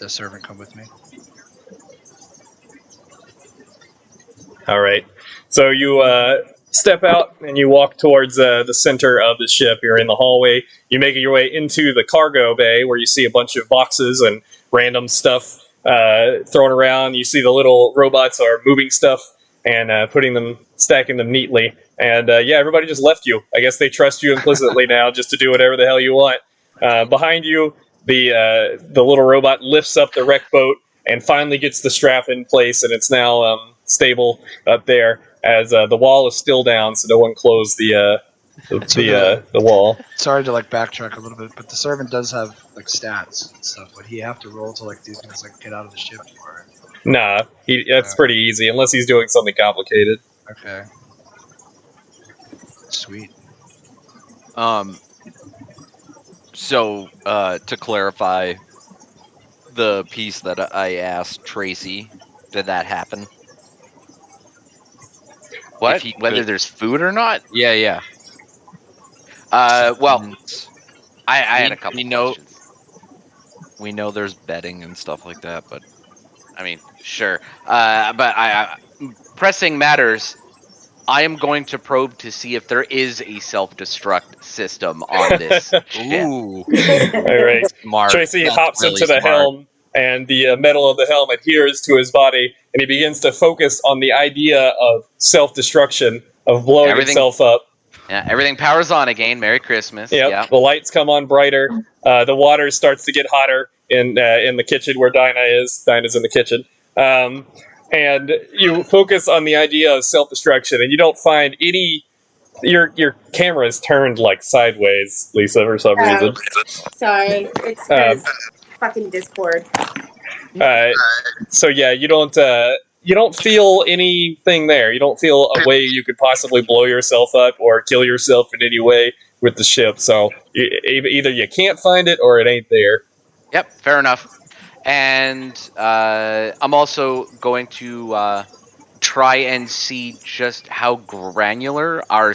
the servant come with me. All right. So you step out and you walk towards the center of the ship. You're in the hallway. You make your way into the cargo bay where you see a bunch of boxes and random stuff thrown around. You see the little robots are moving stuff and stacking them neatly. And everybody just left you. I guess they trust you implicitly now just to do whatever the hell you want. Behind you, the little robot lifts up the wreck boat and finally gets the strap in place, and it's now stable up there as the wall is still down, so no one closed the wall. Sorry to backtrack a little bit, but the servant does have stats and stuff. Would he have to roll to do things like get out of the ship or? Nah, that's pretty easy unless he's doing something complicated. Okay. Sweet. So to clarify, the piece that I asked Tracy, did that happen? What? Whether there's food or not? Yeah. Well, I had a couple questions. We know there's betting and stuff like that, but I mean, sure. But pressing matters. I am going to probe to see if there is a self-destruct system on this ship. Ooh. All right. Smart. Tracy That's hops really into the smart. helm, and the metal of the helm adheres to his body, and he begins to focus on the idea of self-destruction, of blowing himself up. Yeah, everything powers on again. Merry Christmas. Yep. Yeah. The lights come on brighter. The water starts to get hotter in the kitchen where Dinah is. Dinah's in the kitchen. And you focus on the idea of self-destruction, and you don't find any. Your camera is turned sideways, Lisa, for some reason. Sorry, it's because fucking Discord. So yeah, you don't feel anything there. You don't feel a way you could possibly blow yourself up or kill yourself in any way with the ship. So either you can't find it or it ain't there. Yep, fair enough. And I'm also going to try and see just how granular our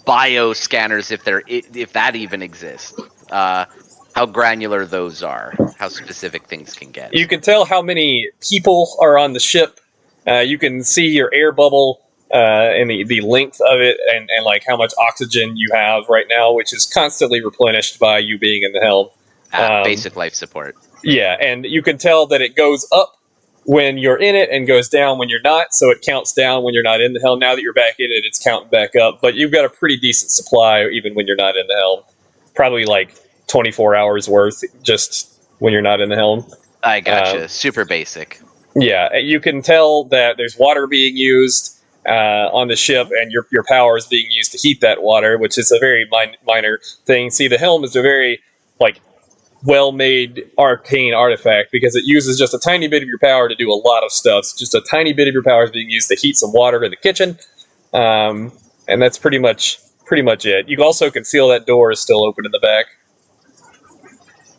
bio scanners, if that even exists, how granular those are, how specific things can get. You can tell how many people are on the ship. You can see your air bubble and the length of it, and how much oxygen you have right now, which is constantly replenished by you being in the helm. Basic life support. Yeah, and you can tell that it goes up when you're in it and goes down when you're not, so it counts down when you're not in the helm. Now that you're back in it, it's counting back up, but you've got a pretty decent supply even when you're not in the helm. Probably 24 hours worth just when you're not in the helm. I gotcha. Super basic. Yeah, you can tell that there's water being used on the ship, and your power is being used to heat that water, which is a very minor thing. See, the helm is a very well-made arcane artifact because it uses just a tiny bit of your power to do a lot of stuff. So just a tiny bit of your power is being used to heat some water in the kitchen, and that's pretty much it. You also can feel that door is still open in the back.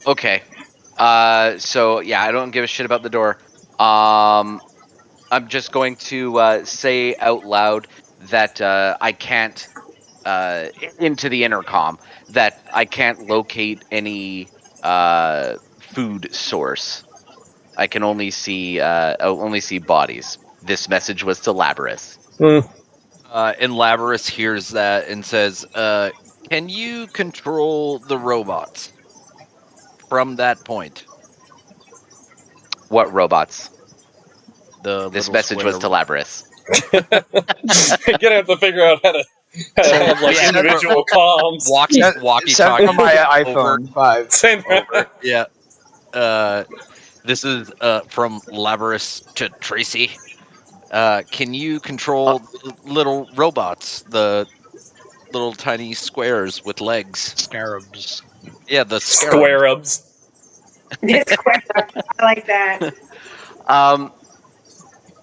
Okay. So yeah, I don't give a shit about the door. I'm just going to say out loud that I can't into the intercom that I can't locate any food source. I can only see bodies. This message was to Labrys. And Labrys hears that and says, "Can you control the robots from that point?" What robots? This message was to Labrys. You're gonna have to figure out how to have individual comms. Walkie talkie on my iPhone 5. Send over. Yeah. This is from Labrys to Tracy. Can you control little robots, the little tiny squares with legs? Scarabs. Yeah, the squarabs. I like that.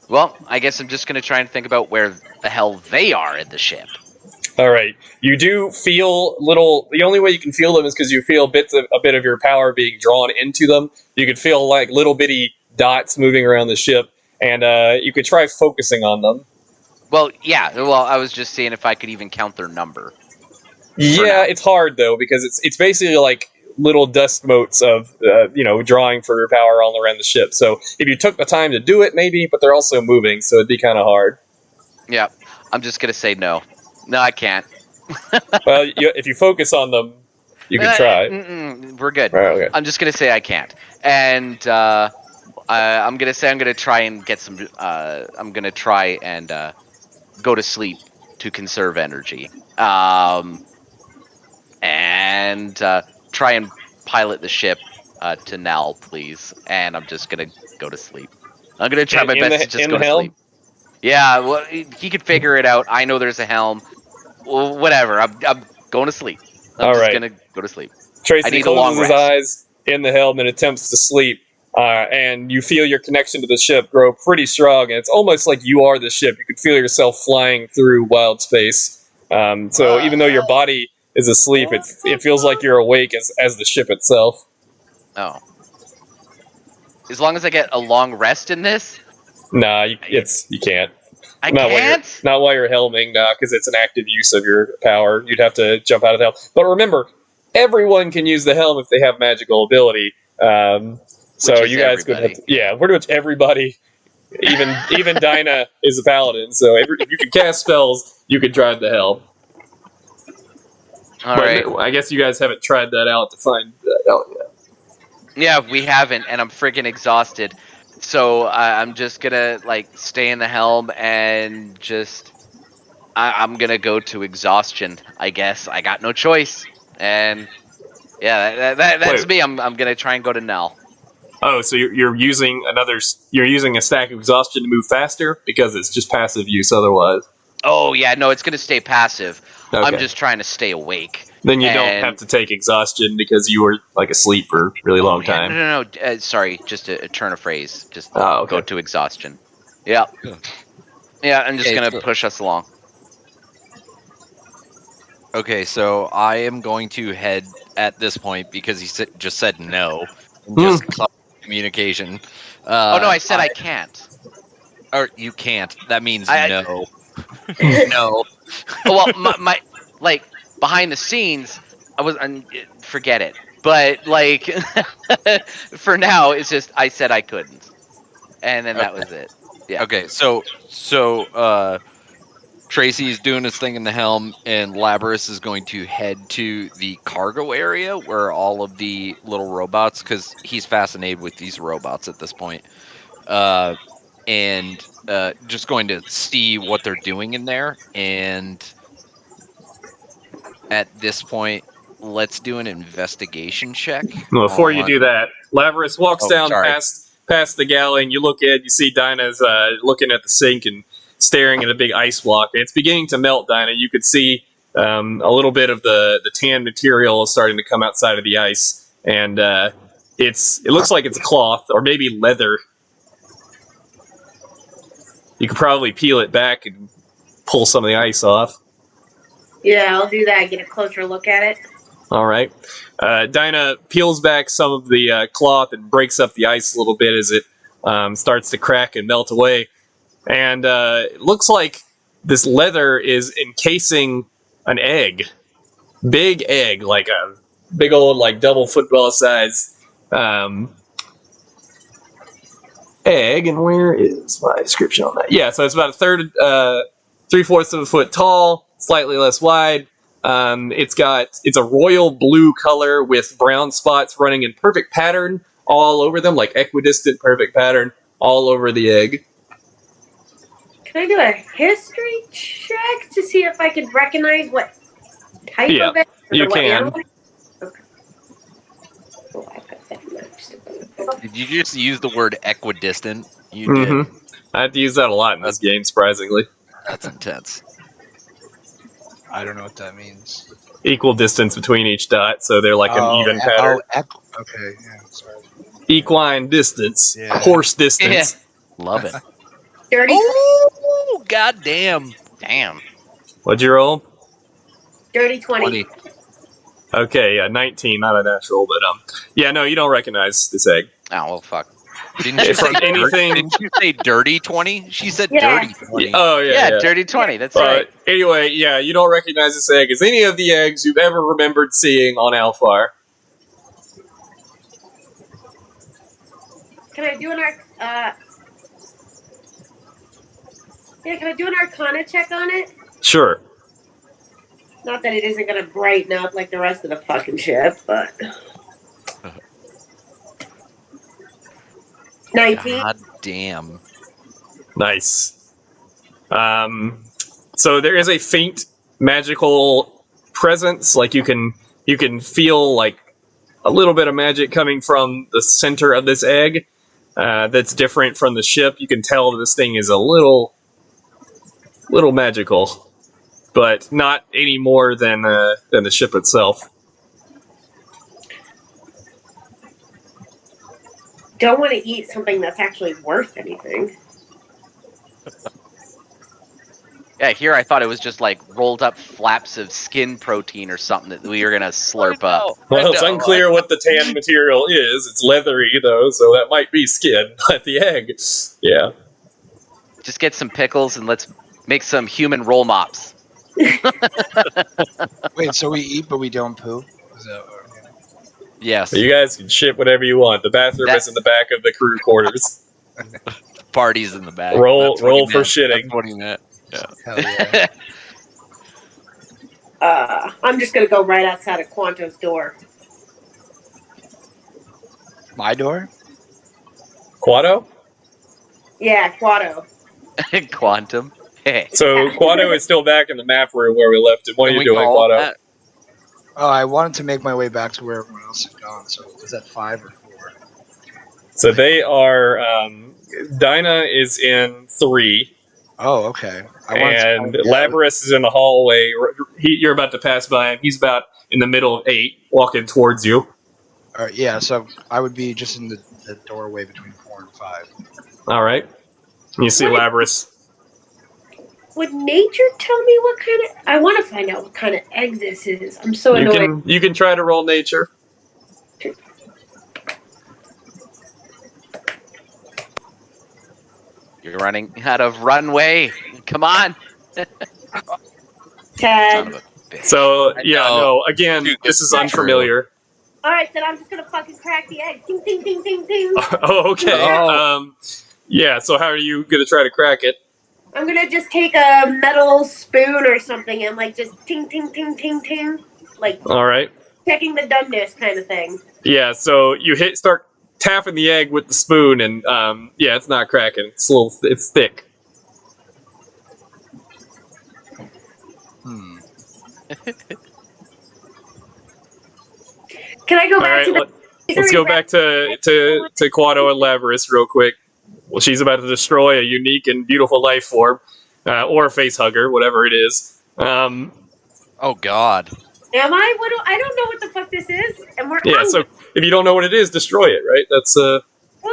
Well, I guess I'm just going to try and think about where the hell they are in the ship. All right. You do feel little. The only way you can feel them is because you feel a bit of your power being drawn into them. You could feel little bitty dots moving around the ship, and you could try focusing on them. Well, yeah. Well, I was just seeing if I could even count their number. Yeah, it's hard though because it's basically little dust motes of drawing for your power all around the ship. So if you took the time to do it, maybe, but they're also moving, so it'd be kind of hard. Yeah, I'm just gonna say no. No, I can't. Well, if you focus on them, you can try. We're good. Right, okay. I'm just gonna say I can't, and I'm gonna say I'm gonna try and get some. I'm gonna try and go to sleep to conserve energy. And try and pilot the ship to Nal, please. And I'm just gonna go to sleep. I'm gonna try my best to just go to sleep. Yeah, well, he could figure it out. I know there's a helm. Well, whatever. I'm going to sleep. I'm just gonna go to sleep. Tracy I need a long closes his rest. eyes in the helm and attempts to sleep. And you feel your connection to the ship grow pretty strong. And it's almost like you are the ship. You can feel yourself flying through wild space. So even though your body is asleep, it feels like you're awake as the ship itself. Oh. As long as I get a long rest in this? Nah, you can't. I can't? Not while you're helming, because it's an active use of your power. You'd have to jump out of the helm. But remember, everyone can use the helm if they have magical ability. So you guys could have pretty much everybody. Even Dinah is a paladin, so if you could cast spells, you could drive the helm. All right. I guess you guys haven't tried that out to find that out yet. Yeah, we haven't, and I'm freaking exhausted. So I'm just gonna stay in the helm and just I'm gonna go to exhaustion. I guess I got no choice, and yeah, that's me. I'm gonna try and go to Nell. Oh, so you're using a stack of exhaustion to move faster because it's just passive use otherwise. Oh yeah, no, it's gonna stay passive. Okay. I'm just trying to stay awake. Then you don't have to take exhaustion because you were asleep for a really long time. No. Sorry, just a turn of phrase. Just okay. Go to exhaustion. Yeah. Yeah, I'm just gonna push us along. Okay, so I am going to head at this point because he just said no and just cut communication. Oh no, I said I can't. Or you can't. That means no. No. Well, my behind the scenes, forget it. But for now, it's just I said I couldn't, and then that was it. Yeah. Okay, so Tracy's doing his thing in the helm, and Labrys is going to head to the cargo area where all of the little robots, because he's fascinated with these robots at this point, and just going to see what they're doing in there. And at this point, let's do an investigation check. Well, before you do that, Labrys walks down past the galley, and you look in. You see Dinah's looking at the sink and staring at a big ice block. It's beginning to melt, Dinah. You could see a little bit of the tan material is starting to come outside of the ice, and it looks like it's cloth or maybe leather. You could probably peel it back and pull some of the ice off. Yeah, I'll do that. Get a closer look at it. All right. Dinah peels back some of the cloth and breaks up the ice a little bit as it starts to crack and melt away. And it looks like this leather is encasing an egg. Big egg, like a big old double football size egg. And where is my description on that? Yeah, so it's about a third, 3/4 of a foot tall, slightly less wide. It's a royal blue color with brown spots running in perfect pattern all over them, like equidistant perfect pattern all over the egg. Can I do a history check to see if I can recognize what type of egg? You can. Okay. Oh, I put that next. Did you just use the word equidistant? You did. I have to use that a lot in this game, surprisingly. That's intense. I don't know what that means. Equal distance between each dot, so they're like an even pattern. Okay, yeah, sorry. Equine distance. Yeah. Horse distance. Yeah. Love it. Dirty. Oh, goddamn. Damn. What'd you roll? Dirty 20. Okay, yeah, 19, not a natural, but yeah, no, you don't recognize this egg. Oh, well, fuck. Didn't you say dirty 20? She said dirty 20. Oh, yeah. Dirty 20, that's right. Anyway, yeah, you don't recognize this egg as any of the eggs you've ever remembered seeing on Alfar. Can I do an can I do an Arcana check on it? Sure. Not that it isn't gonna brighten up like the rest of the fucking ship, but 19. God damn. Nice. So there is a faint magical presence. Like you can feel like a little bit of magic coming from the center of this egg. That's different from the ship. You can tell this thing is a little magical, but not any more than the ship itself. Don't want to eat something that's actually worth anything. Yeah, here I thought it was just like rolled up flaps of skin protein or something that we were gonna slurp up. Well, it's unclear what the tan material is. It's leathery though, so that might be skin. But the egg, yeah. Just get some pickles and let's make some human roll mops. Wait, so we eat but we don't poo? Is that what, Yes. So you guys can shit whatever you want. The bathroom is in the back of the crew quarters. Parties in the back. Roll That's what he for meant. shitting. That's what he meant. Hell yeah. I'm just gonna go right outside of Quanto's door. My door? Quado? Yeah, Quado. Quantum. Hey. So Quado is still back in the map room where we left him. What are Can you we doing, call Quado? that? Oh, I wanted to make my way back to where everyone else had gone. So was that 5 or 4? So they are. Dinah is in 3, Oh, okay. and Labrys is in the hallway. You're about to pass by him. He's about in the middle of 8, walking towards you. Yeah, so I would be just in the doorway between 4 and 5. All right. You see Labrys. Would nature tell me what kind of... I want to find out what kind of egg this is. I'm so annoyed. You can try to roll nature. You're running out of runway. Come on. 10. So yeah, no. Again, Too good this is to be unfamiliar. All right, then I'm just gonna fucking crack the egg. Ding, ding, ding, ding, ding. Oh, okay. Oh. Yeah. So how are you gonna try to crack it? I'm gonna just take a metal spoon or something and like just ting, ting, ting, ting, ting, like All right. checking the doneness kind of thing. Yeah. So you start tapping the egg with the spoon, and yeah, it's not cracking. It's thick. Can I go All back right. to the? Let's go back to Quado and Labrys real quick. Well, she's about to destroy a unique and beautiful life form, or a face hugger, whatever it is. Oh God. Am I? I don't know what the fuck this is, and we're Yeah. So if you don't know what it is, destroy it. Right. That's Well,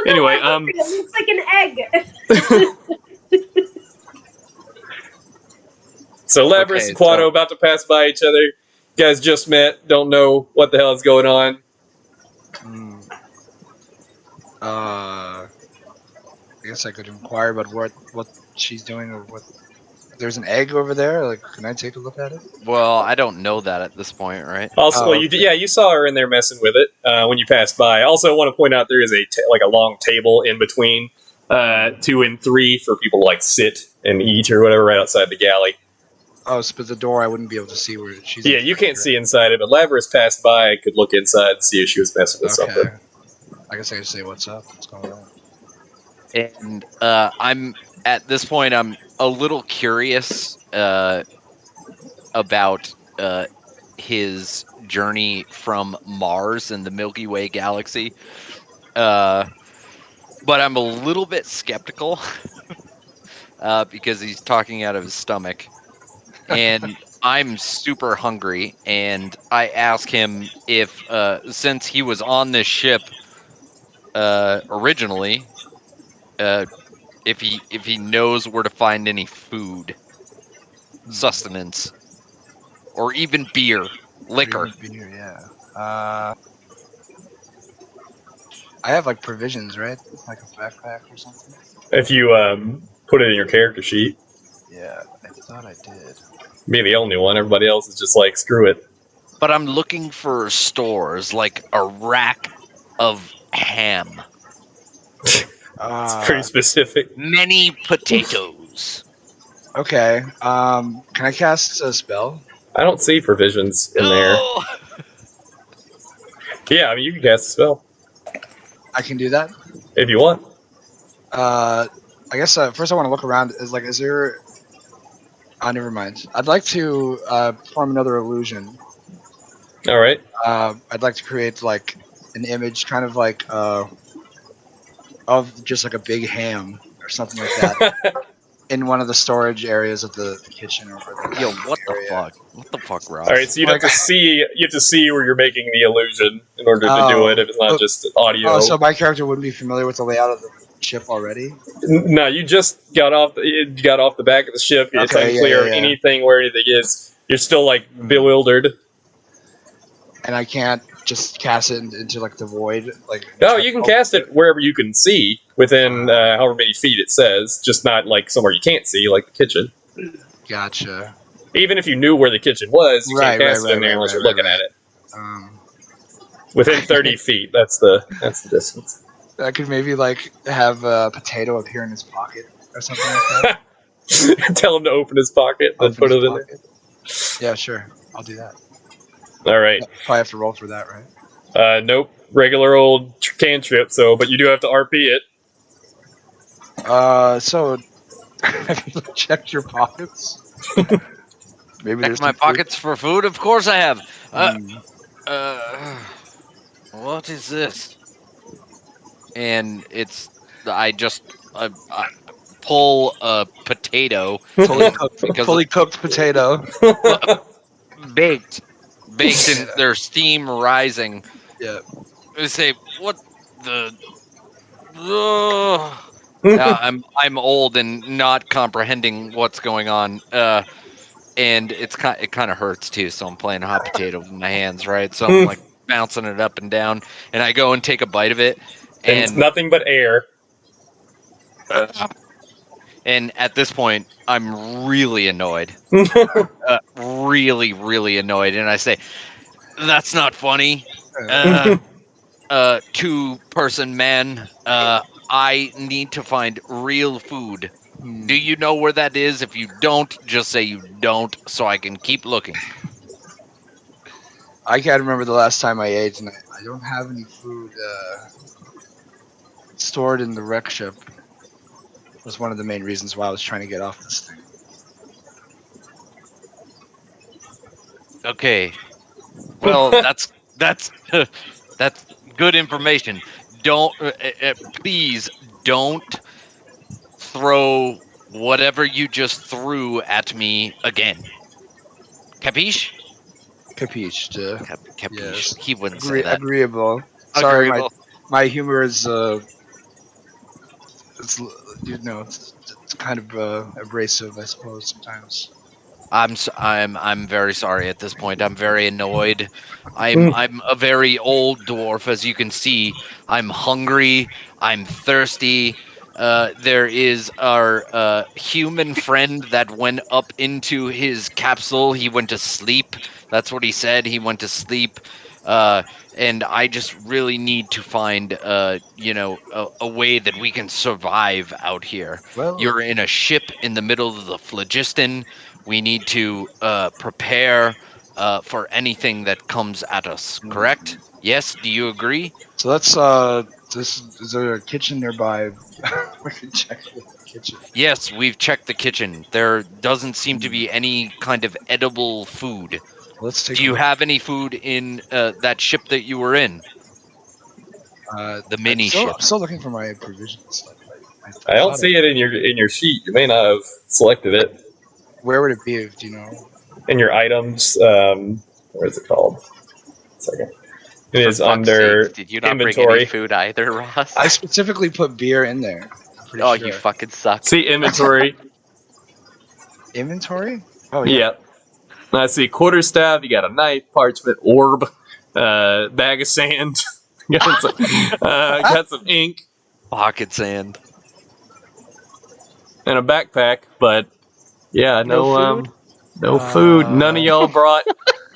no, anyway. it looks like an egg. So Labrys and Quado about to pass by each other. You guys just met, don't know what the hell is going on. I guess I could inquire about what she's doing or what. There's an egg over there. Like, can I take a look at it? Well, I don't know that at this point, right? Also, well, you saw her in there messing with it when you passed by. Also, want to point out there is a long table in between 2 and 3 for people to like sit and eat or whatever right outside the galley. Oh, so but the door I wouldn't be able to see where she's. Yeah, you can't see inside it, but Labrys passed by. Could look inside and see if she was messing with something. I guess I could say what's up. What's going on? And I'm at this point. I'm a little curious about his journey from Mars and the Milky Way galaxy. But I'm a little bit skeptical because he's talking out of his stomach, and I'm super hungry. And I ask him if, since he was on this ship originally, if he knows where to find any food, sustenance, or even beer, liquor. Beer, yeah. I have like provisions, right? Like a backpack or something. If you put it in your character sheet, Yeah, I thought I did. be the only one. Everybody else is just like screw it. But I'm looking for stores like a rack of ham. It's pretty specific. Many potatoes. Okay. Can I cast a spell? I don't see provisions in there. Oh! Yeah, I mean, you can cast a spell I can do that. if you want. I guess first I want to look around. Is there? Oh, never mind. I'd like to form another illusion. All right. I'd like to create like an image, kind of like of just like a big ham or something like that, in one of the storage areas of the kitchen or the Yo, dining what the area. fuck? What the fuck, Ross? All right, so you'd Like- have to see. You have to see where you're making the illusion in order to do it. If it's not just audio. Oh, so my character wouldn't be familiar with the layout of the ship already. No, you just got off. You got off the back of the ship. It's Okay, unclear yeah. anything where anything is. You're still like Hmm. bewildered. And I can't just cast it into like the void. Like No, you can cast it wherever you can see within however many feet it says. Just not like somewhere you can't see, like the kitchen. Gotcha. Even if you knew where the kitchen was, you can't cast it in there unless you're looking at it. Within 30 feet, that's the distance. I could maybe like have a potato appear in his pocket or something like that. Tell him to open his pocket, then put it in there. Yeah, sure. I'll do that. All right. Probably have to roll for that, right? Nope. Regular old cantrip. So, but you do have to RP it. So have you checked your pockets? Maybe there's Check my some food? pockets for food. Of course I have. Hmm. What is this? And it's I just pull a potato fully cooked potato. baked and there's steam rising. Yeah. I say, what the? I'm old and not comprehending what's going on. And it kind of hurts too. So I'm playing hot potato with my hands, right? So I'm like bouncing it up and down, and I go and take a bite of it, And it's nothing but air. And at this point, I'm really annoyed. Really, really annoyed. And I say, that's not funny. Two-person man, I need to find real food. Do you know where that is? If you don't, just say you don't so I can keep looking. I can't remember the last time I ate, and I don't have any food stored in the wreck ship. Was one of the main reasons why I was trying to get off this thing. Okay. Well, that's that's good information. Don't please don't throw whatever you just threw at me again. Capiche? Capiche. Capiche. Yes. He wouldn't say that. Agreeable. Sorry, Agreeable. my humor is it's kind of abrasive, I suppose sometimes. I'm very sorry at this point. I'm very annoyed. I'm a very old dwarf, as you can see. I'm hungry. I'm thirsty. There is our human friend that went up into his capsule. He went to sleep. That's what he said. He went to sleep. And I just really need to find, a way that we can survive out here. Well, You're in a ship in the middle of the phlogiston. We need to prepare for anything that comes at us, correct? Yes, do you agree? so let's is there a kitchen nearby? We can check the kitchen. Yes, we've checked the kitchen. There doesn't seem to be any kind of edible food. Let's take Do a you look. have any food in that ship that you were in? The mini ship. I'm still looking for my provision stuff. I don't see it in your sheet. You may not have selected it Where would it be? Do you know? in your items. What is it called? 1 second. It For is fuck's under sakes, did you not inventory. bring any food either, Ross? I specifically put beer in there. I'm pretty Oh, sure. you fucking suck. See inventory. Inventory? Oh yeah. Yep. I see quarterstaff. You got a knife, parchment, orb, bag of sand. got some ink Pocket sand. and a backpack. But yeah, No no food. None of y'all brought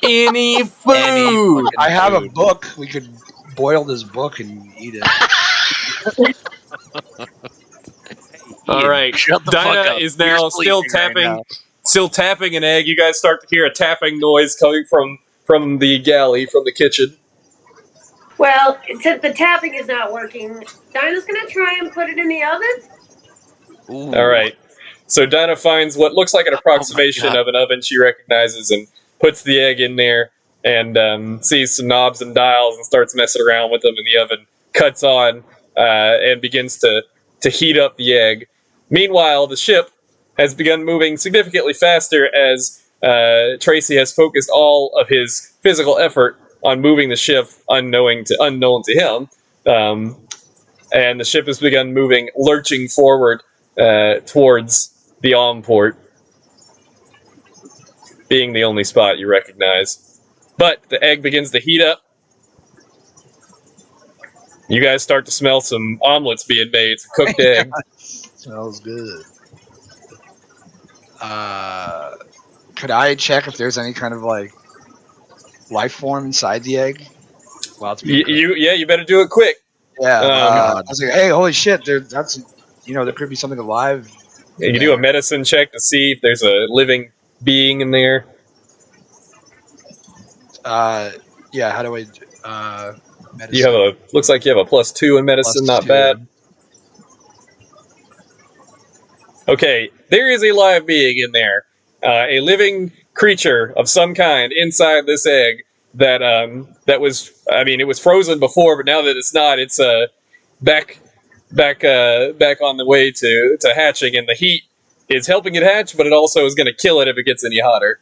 any food. Any I have a food. book. We could boil this book and eat it. All right. Shut the fuck Dinah up. is You're now still sleeping right tapping, now. still tapping an egg. You guys start to hear a tapping noise coming from the galley, from the kitchen. Well, since the tapping is not working, Dinah's gonna try and put it in the oven. Ooh. All right. So Dinah finds what looks like an approximation God. of an oven she recognizes and puts the egg in there and sees some knobs and dials and starts messing around with them in the oven. Cuts on and begins to heat up the egg. Meanwhile, the ship has begun moving significantly faster as Tracy has focused all of his physical effort on moving the ship unknown to him. And the ship has begun moving, lurching forward towards the Omport, being the only spot you recognize. But the egg begins to heat up. You guys start to smell some omelets being made, some cooked egg. Smells good. Could I check if there's any kind of like life form inside the egg while it's being cooked? You better do it quick. Yeah. God. I was like, hey, holy shit! There could be something alive. You can do a medicine check to see if there's a living being in there. Yeah. How do I? Medicine. You have looks like you have a +2 in medicine, not +2. bad. Okay, there is a live being in there, a living creature of some kind inside this egg that was, I mean, it was frozen before, but now that it's not, it's back on the way to hatching, and the heat is helping it hatch, but it also is going to kill it if it gets any hotter.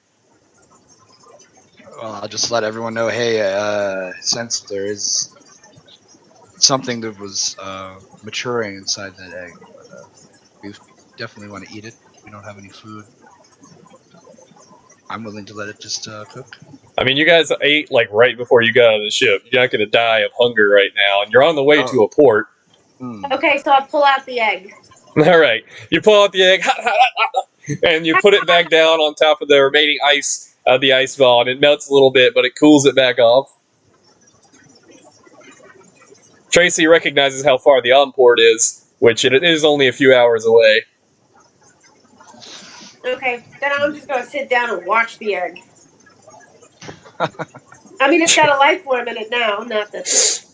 Well, I'll just let everyone know. Hey, since there is something that was maturing inside that egg, but we definitely want to eat it. We don't have any food. I'm willing to let it just cook. I mean, you guys ate like right before you got out of the ship. You're not going to die of hunger right now, and you're on the way to a port. Okay, so I'll pull out the egg. All right, you pull out the egg, and you put it back down on top of the remaining ice of the ice ball, and it melts a little bit, but it cools it back off. Tracy recognizes how far the Omport is, which it is only a few hours away. Okay, then I'm just gonna sit down and watch the egg. I mean, it's got a life form in it now, not that.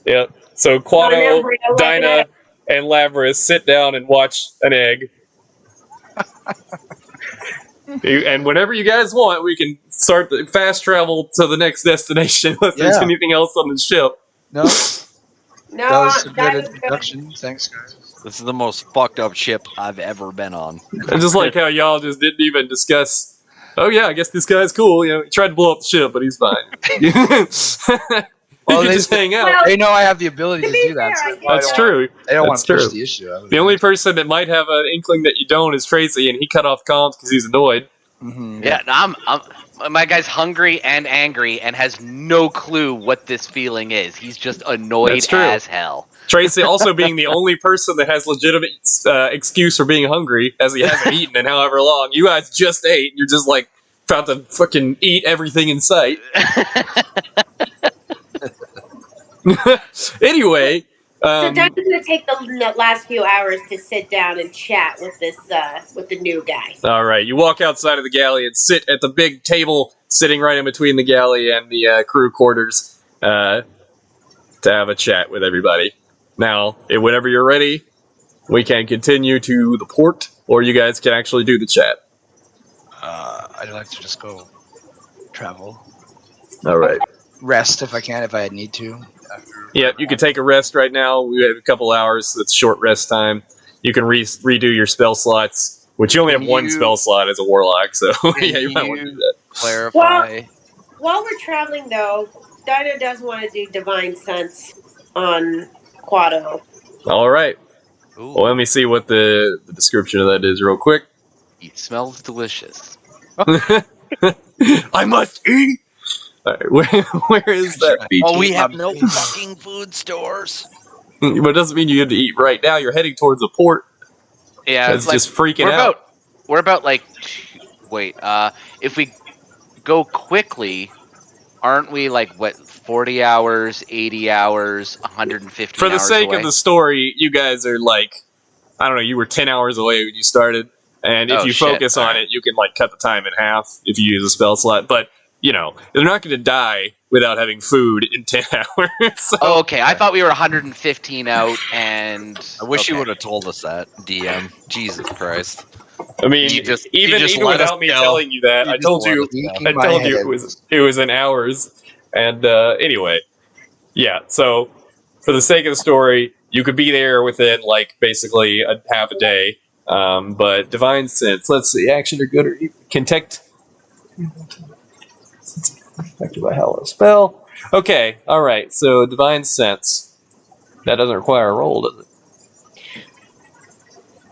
Yep. So Quado, Dinah, and Lavras sit down and watch an egg. And whenever you guys want, we can start the fast travel to the next destination unless there's anything else on the ship. No. That was a good introduction. Thanks, guys. This is the most fucked up ship I've ever been on. I just like how y'all just didn't even discuss. Oh yeah, I guess this guy's cool. You know, he tried to blow up the ship, but he's fine. Well, they just hang out. They know I have the ability to do that. So that's true. They don't want to push the issue. The only person that might have an inkling that you don't is Tracy, and he cut off comms because he's annoyed. Mm-hmm. Yeah, my guy's hungry and angry and has no clue what this feeling is. He's just annoyed as hell. Tracy also being the only person that has legitimate excuse for being hungry, as he hasn't eaten in however long. You guys just ate, and you're just like about to fucking eat everything in sight. Anyway, so Doug's gonna take the last few hours to sit down and chat with with the new guy. All right, you walk outside of the galley and sit at the big table sitting right in between the galley and the crew quarters to have a chat with everybody. Now, whenever you're ready, we can continue to the port, or you guys can actually do the chat. I'd like to just go travel. All right. Rest if I can, if I need to. Yeah, you can take a rest right now. We have a couple hours. It's short rest time. You can redo your spell slots, which you only have one spell slot as a warlock, so yeah, you might want to do that. Clarify. While we're traveling, though, Dinah does want to do Divine Sense on Quado. All right. Ooh. Well, let me see what the description of that is real quick. It smells delicious. I must eat! All right, where is that? Oh, we have no fucking food stores. But it doesn't mean you have to eat right now. You're heading towards the port. Yeah, it's like, just freaking out. We're about like, wait, if we go quickly, aren't we like, what, 40 hours, 80 hours, 150 hours For the sake away? of the story, you guys are like I don't know, you were 10 hours away when you started. And if Oh, you shit. focus on Alright. it, you can like cut the time in half if you use a spell slot. But you know, they're not going to die without having food in 10 hours. So, Oh, okay. I thought we were 115 out, and I wish you okay. would have told us that, DM. Jesus Christ. I mean, You just even let us without me go. telling you that, You I just told let you us go. I Shaking my told you head. it was in hours. And anyway, yeah. So for the sake of the story, you could be there within like basically a half a day. But divine sense, let's see, action or good or evil. Detect affected by hollow spell. Okay, all right. So divine sense that doesn't require a roll, does it?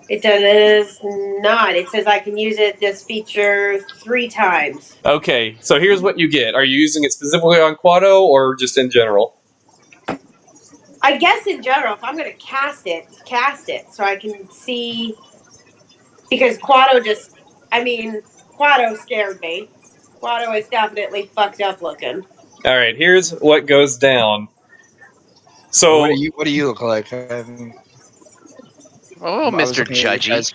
It does not. It says I can use this feature 3 times. Okay, so here's what you get. Are you using it specifically on Quado or just in general? I guess in general, if I'm going to cast it so I can see. Because Quado scared me. Quado is definitely fucked up looking. All right, here's what goes down. What So do you look like? I mean, Oh, I was Mr. looking at your Judgy. guys'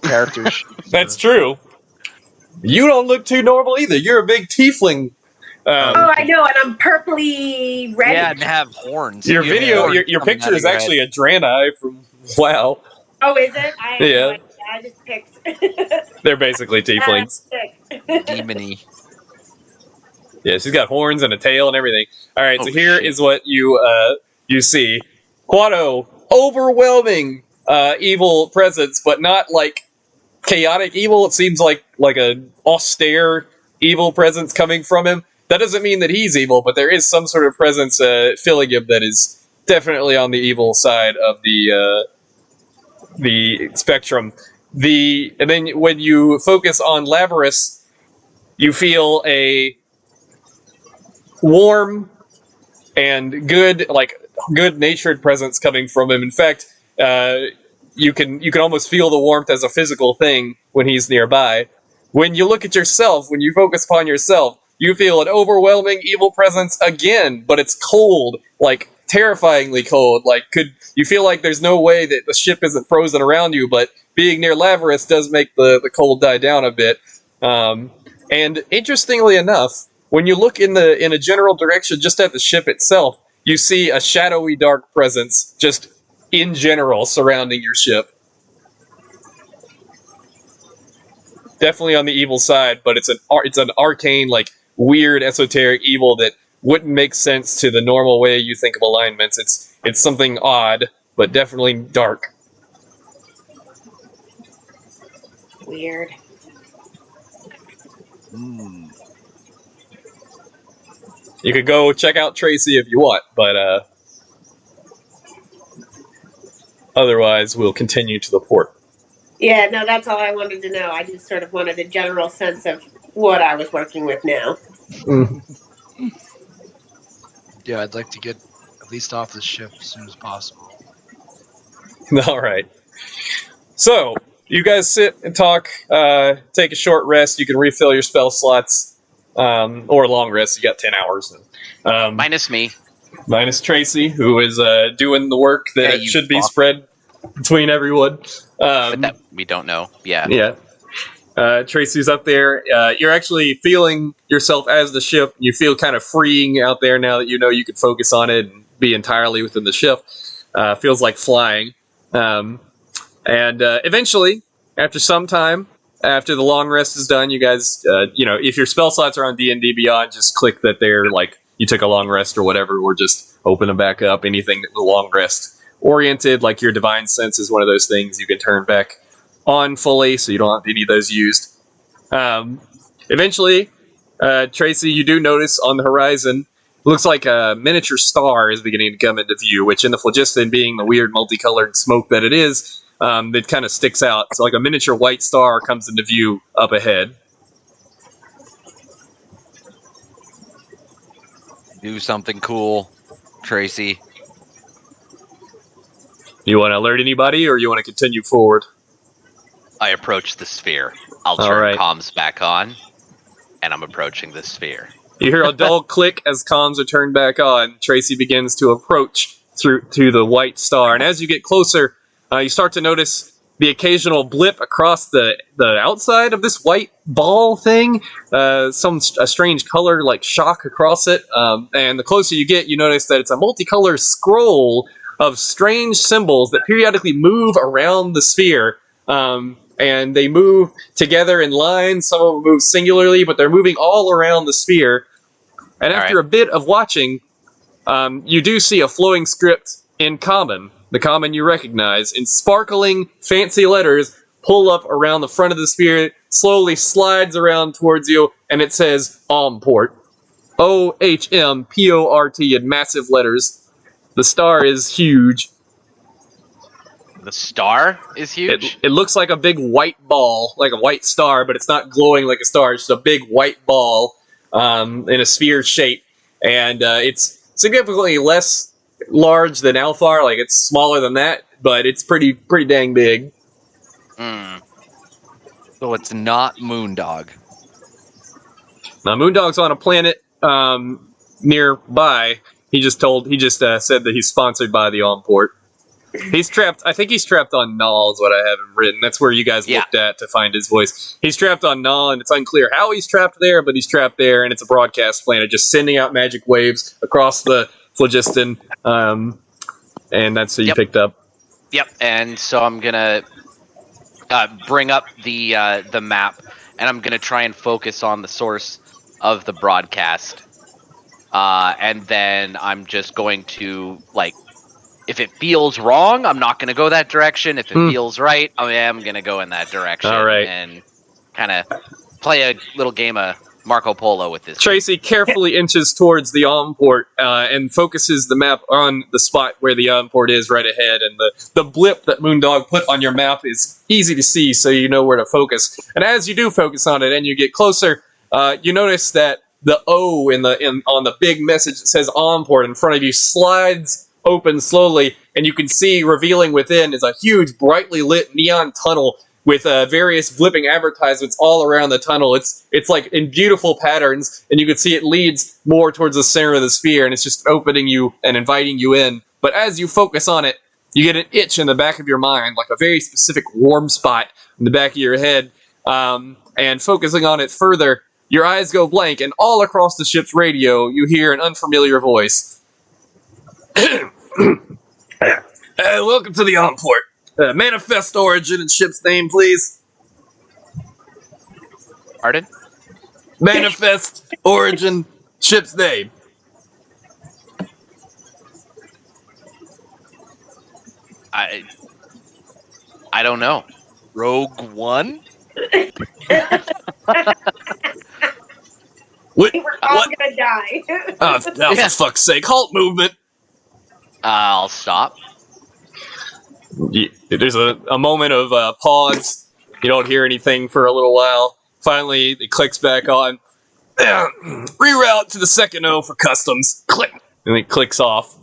character sheets. that's true. You don't look too normal either. You're a big tiefling. Oh, I know, and I'm purpley red. Yeah, and have horns. Your You have video, horns your coming out picture of is your head. actually a Draenei from WoW. Oh, is it? I have no Yeah, idea. I just picked. they're basically tieflings. Demony. Yeah, she's got horns and a tail and everything. All right, so Oh, here shit. is what you see. Quado, overwhelming evil presence, but not like chaotic evil. It seems like a austere evil presence coming from him. That doesn't mean that he's evil, but there is some sort of presence filling him that is definitely on the evil side of the spectrum. And then when you focus on Lavarus, you feel a warm and good natured presence coming from him. In fact, you can almost feel the warmth as a physical thing when he's nearby. When you look at yourself, when you focus upon yourself, you feel an overwhelming evil presence again, but it's cold, like terrifyingly cold. Like you feel like there's no way that the ship isn't frozen around you, but being near Lavarus does make the cold die down a bit. And interestingly enough, when you look in a general direction just at the ship itself, you see a shadowy dark presence just in general surrounding your ship. Definitely on the evil side, but it's an arcane, like weird esoteric evil that wouldn't make sense to the normal way you think of alignments. It's something odd, but definitely dark. Weird. Mm. You could go check out Tracy if you want, but otherwise we'll continue to the port. Yeah, no, that's all I wanted to know. I just sort of wanted a general sense of what I was working with now. Yeah, I'd like to get at least off this ship as soon as possible. All right. So you guys sit and talk, take a short rest. You can refill your spell slots, or a long rest. You got 10 hours. Minus me. Minus Tracy, who is doing the work that Hey, you should be fuck. spread between everyone. But that we don't know. Yeah. Yeah. Tracy's up there. You're actually feeling yourself as the ship. You feel kind of freeing out there now that you know you can focus on it and be entirely within the ship. Feels like flying. And eventually, after some time, after the long rest is done, you guys, if your spell slots are on D&D Beyond, just click that they're like you took a long rest or whatever, or just open them back up. Anything that was long rest oriented, like your divine sense, is one of those things you can turn back on fully, so you don't have any of those used. Eventually, Tracy, you do notice on the horizon, looks like a miniature star is beginning to come into view, which in the phlogiston, being the weird multicolored smoke that it is, it kind of sticks out. So like a miniature white star comes into view up ahead. Do something cool, Tracy. You want to alert anybody, or you want to continue forward? I approach the sphere. I'll All turn right. comms back on, and I'm approaching the sphere. You hear a dull click as comms are turned back on. Tracy begins to approach through to the white star, and as you get closer, you start to notice the occasional blip across the outside of this white ball thing, a strange color like shock across it. And the closer you get, you notice that it's a multicolor scroll of strange symbols that periodically move around the sphere. And they move together in lines. Some of them move singularly, but they're moving all around the sphere. And after a bit of watching, you do see a flowing script in common, the common you recognize, in sparkling, fancy letters, pull up around the front of the sphere, slowly slides around towards you, and it says Omport. OHMPORT in massive letters. The star is huge. The star is huge? It looks like a big white ball, like a white star, but it's not glowing like a star. It's just a big white ball in a sphere shape. And it's significantly less large than Alfar, like it's smaller than that, but it's pretty dang big. So it's not Moondog. Now Moondog's on a planet nearby. He just said that he's sponsored by the Omport. He's trapped. I think he's trapped on Null is what I have him written. That's where you guys looked at to find his voice. He's trapped on Null, and it's unclear how he's trapped there, but he's trapped there, and it's a broadcast planet just sending out magic waves across the phlogiston, and that's who you picked up. Yep, and so I'm gonna bring up the map, and I'm gonna try and focus on the source of the broadcast, and then I'm just going to if it feels wrong, I'm not going to go that direction. If it feels right, I am going to go in that direction. All right. And kind of play a little game of Marco Polo with this. Tracy carefully inches towards the Omport and focuses the map on the spot where the Omport is right ahead. And the blip that Moondog put on your map is easy to see, so you know where to focus. And as you do focus on it and you get closer, you notice that the O on the big message that says Omport in front of you slides open slowly, and you can see revealing within is a huge brightly lit neon tunnel with various flipping advertisements all around the tunnel. It's like in beautiful patterns, and you can see it leads more towards the center of the sphere, and it's just opening you and inviting you in. But as you focus on it, you get an itch in the back of your mind, like a very specific warm spot in the back of your head, and focusing on it further, your eyes go blank, and all across the ship's radio, you hear an unfamiliar voice. Welcome to the Omport. Manifest origin and ship's name, please. Pardon? Manifest origin, ship's name. I don't know. Rogue One? What? We're all gonna die. Oh, for fuck's sake. Halt movement. I'll stop. There's a moment of pause. You don't hear anything for a little while. Finally, it clicks back on. Reroute to the second O for customs. Click. And it clicks off.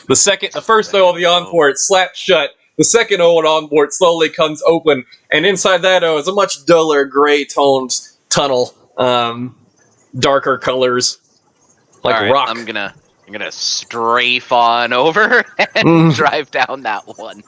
The first O of the Omport slaps shut. The second O on Omport slowly comes open. And inside that O is a much duller gray-toned tunnel. Darker colors. Like rock. I'm gonna strafe on over and drive down that one.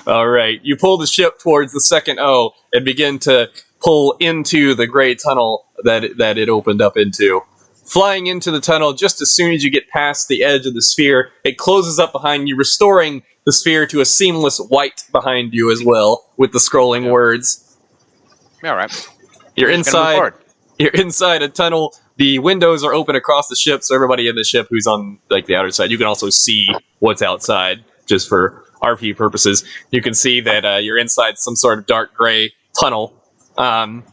All right. You pull the ship towards the second O and begin to pull into the gray tunnel that it opened up into. Flying into the tunnel just as soon as you get past the edge of the sphere, it closes up behind you, restoring the sphere to a seamless white behind you as well, with the scrolling words. All right. You're inside a tunnel. The windows are open across the ship, so everybody in the ship who's on the outer side, you can also see what's outside, just for RP purposes. You can see that you're inside some sort of dark gray tunnel. And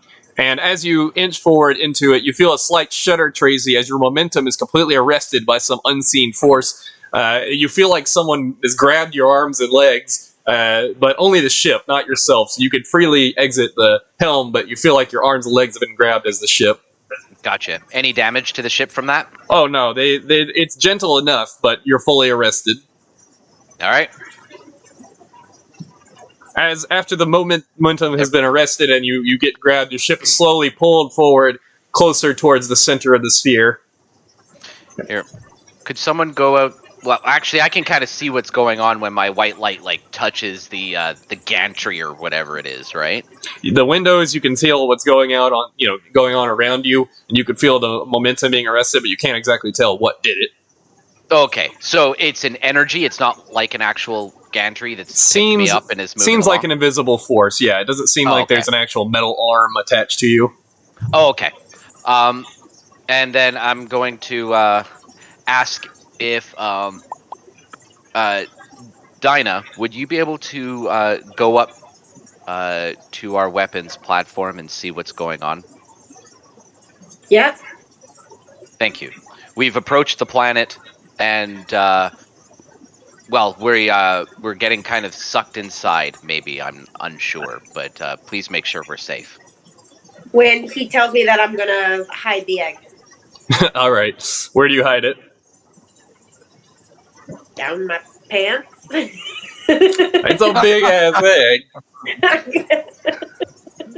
as you inch forward into it, you feel a slight shudder, Tracy, as your momentum is completely arrested by some unseen force. You feel like someone has grabbed your arms and legs, but only the ship, not yourself. So you could freely exit the helm, but you feel like your arms and legs have been grabbed as the ship. Gotcha. Any damage to the ship from that? Oh, no. It's gentle enough, but you're fully arrested. All right. As after the momentum has been arrested and you get grabbed, your ship is slowly pulled forward closer towards the center of the sphere. Here. Could someone go out Well, actually, I can kind of see what's going on when my white light like touches the gantry or whatever it is, right? The windows, you can feel what's going on around you, and you can feel the momentum being arrested, but you can't exactly tell what did it. Okay, so it's an energy. It's not like an actual gantry that's picked me Seems up and is moving seems along. like an invisible force. Yeah, it doesn't seem Oh, like okay. there's an actual metal arm attached to you. Oh, okay. And then I'm going to ask if Dinah, would you be able to go up to our weapons platform and see what's going on? Yep. Thank you. We've approached the planet, and well, we're getting kind of sucked inside. Maybe I'm unsure, but please make sure we're safe. When he tells me that, I'm gonna hide the egg All right, where do you hide it? down my pants. It's a big ass egg.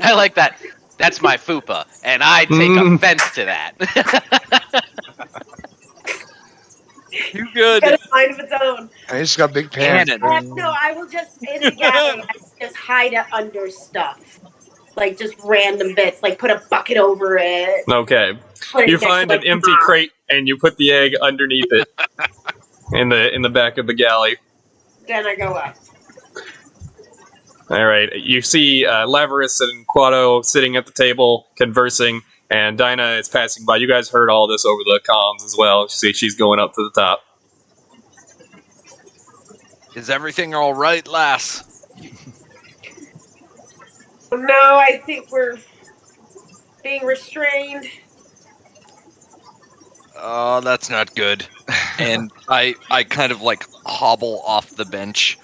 I like that. That's my fupa, and I take offense to that. You good? Got a mind of its own. I just got big pants. Cannon. No, I will just in the galley. I will just hide it under stuff, like just random bits. Like put a bucket over it. Okay, Put it you next find to, an empty crate and you put the egg underneath it in the back of the galley. Then I go up. All right, you see Laverus and Quado sitting at the table conversing, and Dinah is passing by. You guys heard all this over the comms as well. You see, she's going up to the top. Is everything all right, lass? No, I think we're being restrained. Oh, that's not good. And I kind of like hobble off the bench,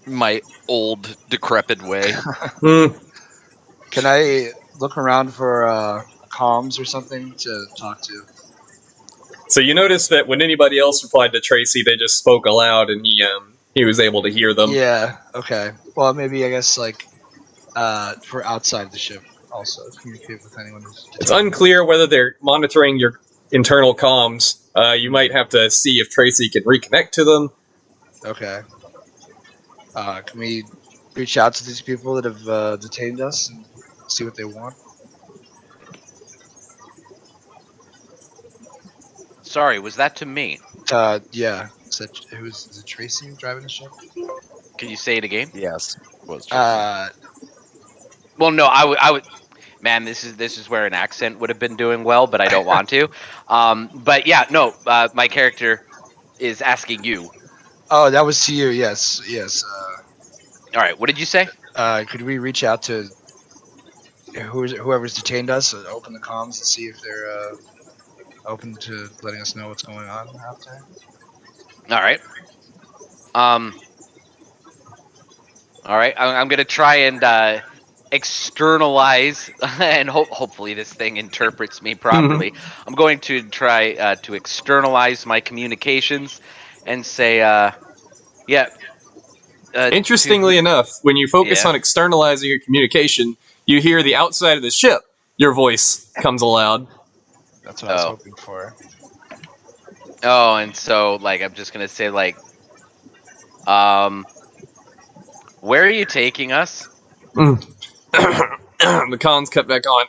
my old decrepit way. Can I look around for comms or something to talk to? So you notice that when anybody else replied to Tracy, they just spoke aloud, and he was able to hear them. Yeah. Okay. Well, maybe I guess like for outside the ship also communicate with anyone who's It's detained. unclear whether they're monitoring your internal comms. You might have to see if Tracy can reconnect to them. Okay. Can we reach out to these people that have detained us and see what they want? Sorry, was that to me? Yeah. Is it Tracy driving the ship? Can you say it again? Yes, was Tracy. Well, no, I would. Man, this is where an accent would have been doing well, but I don't want to. But yeah, no, my character is asking you. Oh, that was to you. Yes. Yes. All right, what did you say? Could we reach out to whoever's detained us and open the comms and see if they're open to letting us know what's going on out there? All right. Um. All right, I'm gonna try and externalize, and hopefully this thing interprets me properly. I'm going to try to externalize my communications and say, yeah. Interestingly enough, when you focus Yeah. on externalizing your communication, you hear the outside of the ship. Your voice comes aloud. That's what I was hoping for. Oh, and so like I'm just gonna say like, where are you taking us? The comms cut back on.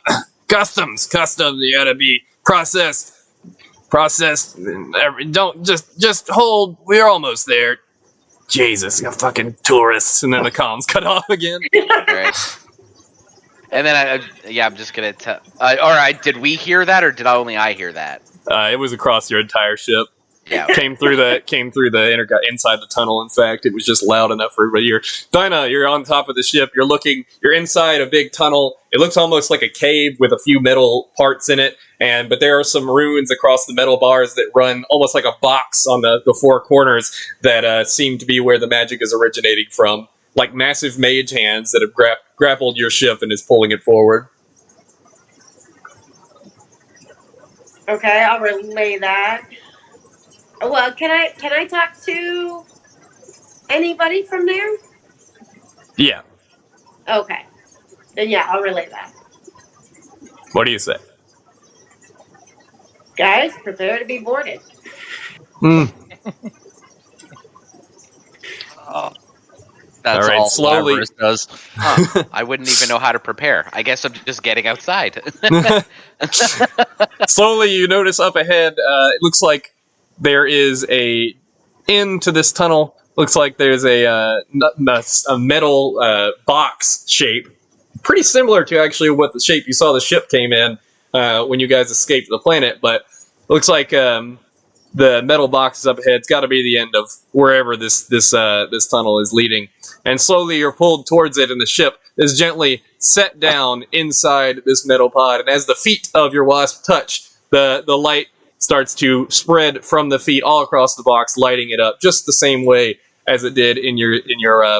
Customs. You gotta be processed. Don't just hold. We're almost there. Jesus, you fucking tourists. And then the comms cut off again. Right. And then I'm just gonna tell. All right, did we hear that, or did only I hear that? It was across your entire ship. Yeah. Came through the inside the tunnel. In fact, it was just loud enough for everybody to hear. Dinah, you're on top of the ship. You're inside a big tunnel. It looks almost like a cave with a few metal parts in it, but there are some runes across the metal bars that run almost like a box on the four corners that seem to be where the magic is originating from, like massive mage hands that have grappled your ship and is pulling it forward. Okay, I'll relay that. Well, can I talk to anybody from there? Yeah. Okay. Then yeah, I'll relay that. What do you say? Guys, prepare to be boarded. That's All right, all slowly. Labrys does. Huh. I wouldn't even know how to prepare. I guess I'm just getting outside. Slowly, you notice up ahead. It looks like there is a end to this tunnel. Looks like there's a metal box shape, pretty similar to actually what the shape you saw the ship came in when you guys escaped the planet. But looks like the metal box up ahead. It's got to be the end of wherever this tunnel is leading. And slowly you're pulled towards it, and the ship is gently set down inside this metal pod. And as the feet of your wasp touch, the light starts to spread from the feet all across the box, lighting it up just the same way as it did in your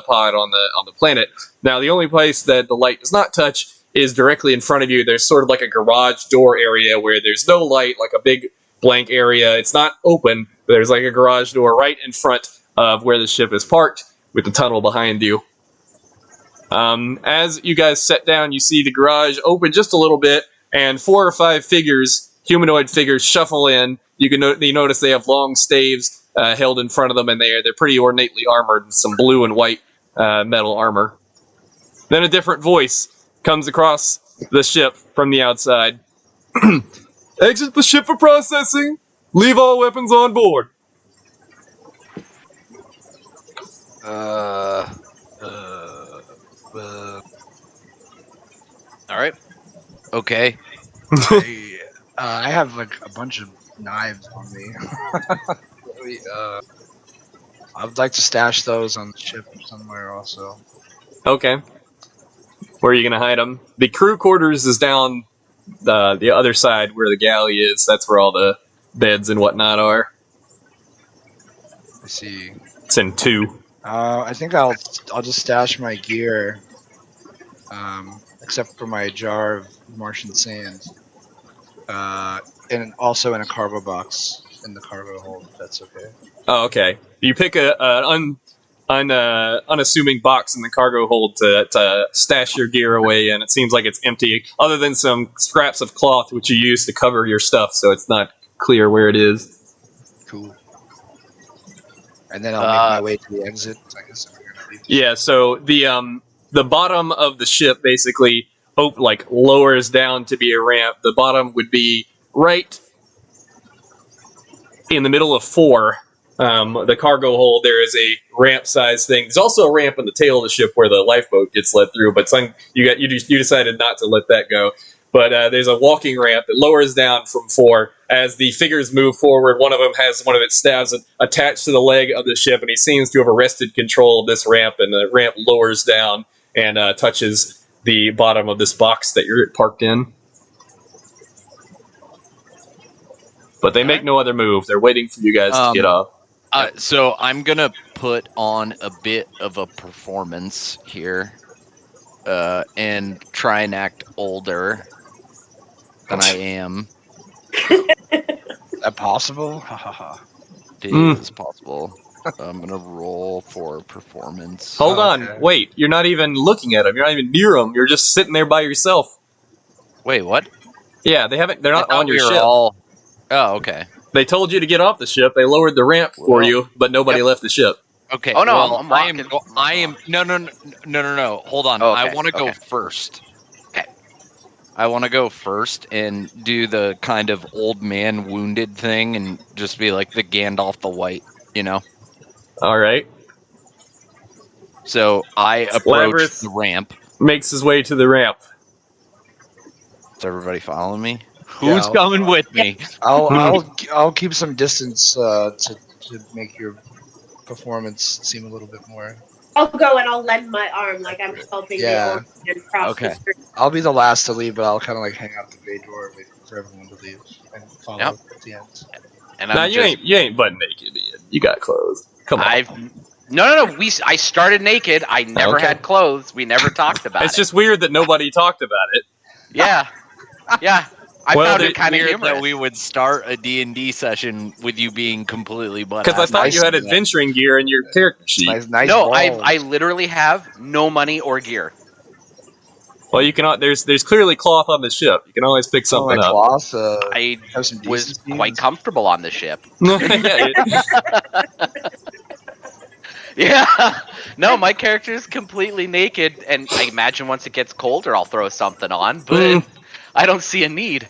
pod on the planet. Now, the only place that the light does not touch is directly in front of you. There's sort of like a garage door area where there's no light, like a big blank area. It's not open, but there's like a garage door right in front of where the ship is parked, with the tunnel behind you. As you guys set down, you see the garage open just a little bit, and 4 or 5 figures, humanoid figures, shuffle in. You notice they have long staves held in front of them, and they're pretty ornately armored in some blue and white metal armor. Then a different voice comes across the ship from the outside. Exit the ship for processing. Leave all weapons on board. All right. Okay. I have like a bunch of knives on me. I would like to stash those on the ship somewhere also. Okay. Where are you going to hide them? The crew quarters is down the other side where the galley is. That's where all the beds and whatnot are. I see. It's in 2. I think I'll just stash my gear, except for my jar of Martian sand, and also in a cargo box in the cargo hold. If that's okay. Oh, okay. You pick an unassuming box in the cargo hold to stash your gear away in. It seems like it's empty, other than some scraps of cloth which you use to cover your stuff, so it's not clear where it is. Cool. And then I'll make my way to the exit. I guess if we're gonna leave. Yeah. So the bottom of the ship basically lowers down to be a ramp. The bottom would be right in the middle of 4. The cargo hold, there is a ramp size thing. There's also a ramp in the tail of the ship where the lifeboat gets let through, but you decided not to let that go. But there's a walking ramp that lowers down from 4. As the figures move forward, one of them has one of its staves attached to the leg of the ship, and he seems to have arrested control of this ramp, and the ramp lowers down and touches the bottom of this box that you're parked in. But they make no other move. They're waiting for you guys to get off. So I'm going to put on a bit of a performance here and try and act older than I am. Is that possible? It is possible. I'm going to roll for performance. Hold on. Wait. You're not even looking at them. You're not even near them. You're just sitting there by yourself. Wait, what? Yeah, they're not on your ship. Oh, okay. They told you to get off the ship. They lowered the ramp for you, but nobody left the ship. Okay. Oh no, well, I'm walking. I am. No. Hold on. Okay, I want to go first. Okay. I want to go first and do the kind of old man wounded thing and just be like the Gandalf the White, you know? All right. So I approach Labrys the ramp. makes his way to the ramp. Is everybody following me? Who's coming with me? I'll keep some distance to make your performance seem a little bit more. I'll go and I'll lend my arm like I'm helping the old man cross the street. I'll be the last to leave, but I'll kind of like hang out the bay door, wait for everyone to leave, and follow at the end. And now you ain't butt naked, Ian. You got clothes. Come on. No. I started naked. I never had clothes. We never talked about it. It's just weird that nobody talked about it. Yeah. I found it kind of weird humorous. that we would start a D&D session with you being completely butt. Because I thought you had adventuring gear in your character sheet. Nice no, balls. I literally have no money or gear. Well, you can. There's clearly cloth on the ship. You can always pick Some something like up. cloth. I Have some was decency. quite comfortable on the ship. Yeah, Yeah. No, my character is completely naked, and I imagine once it gets colder, I'll throw something on, but I don't see a need.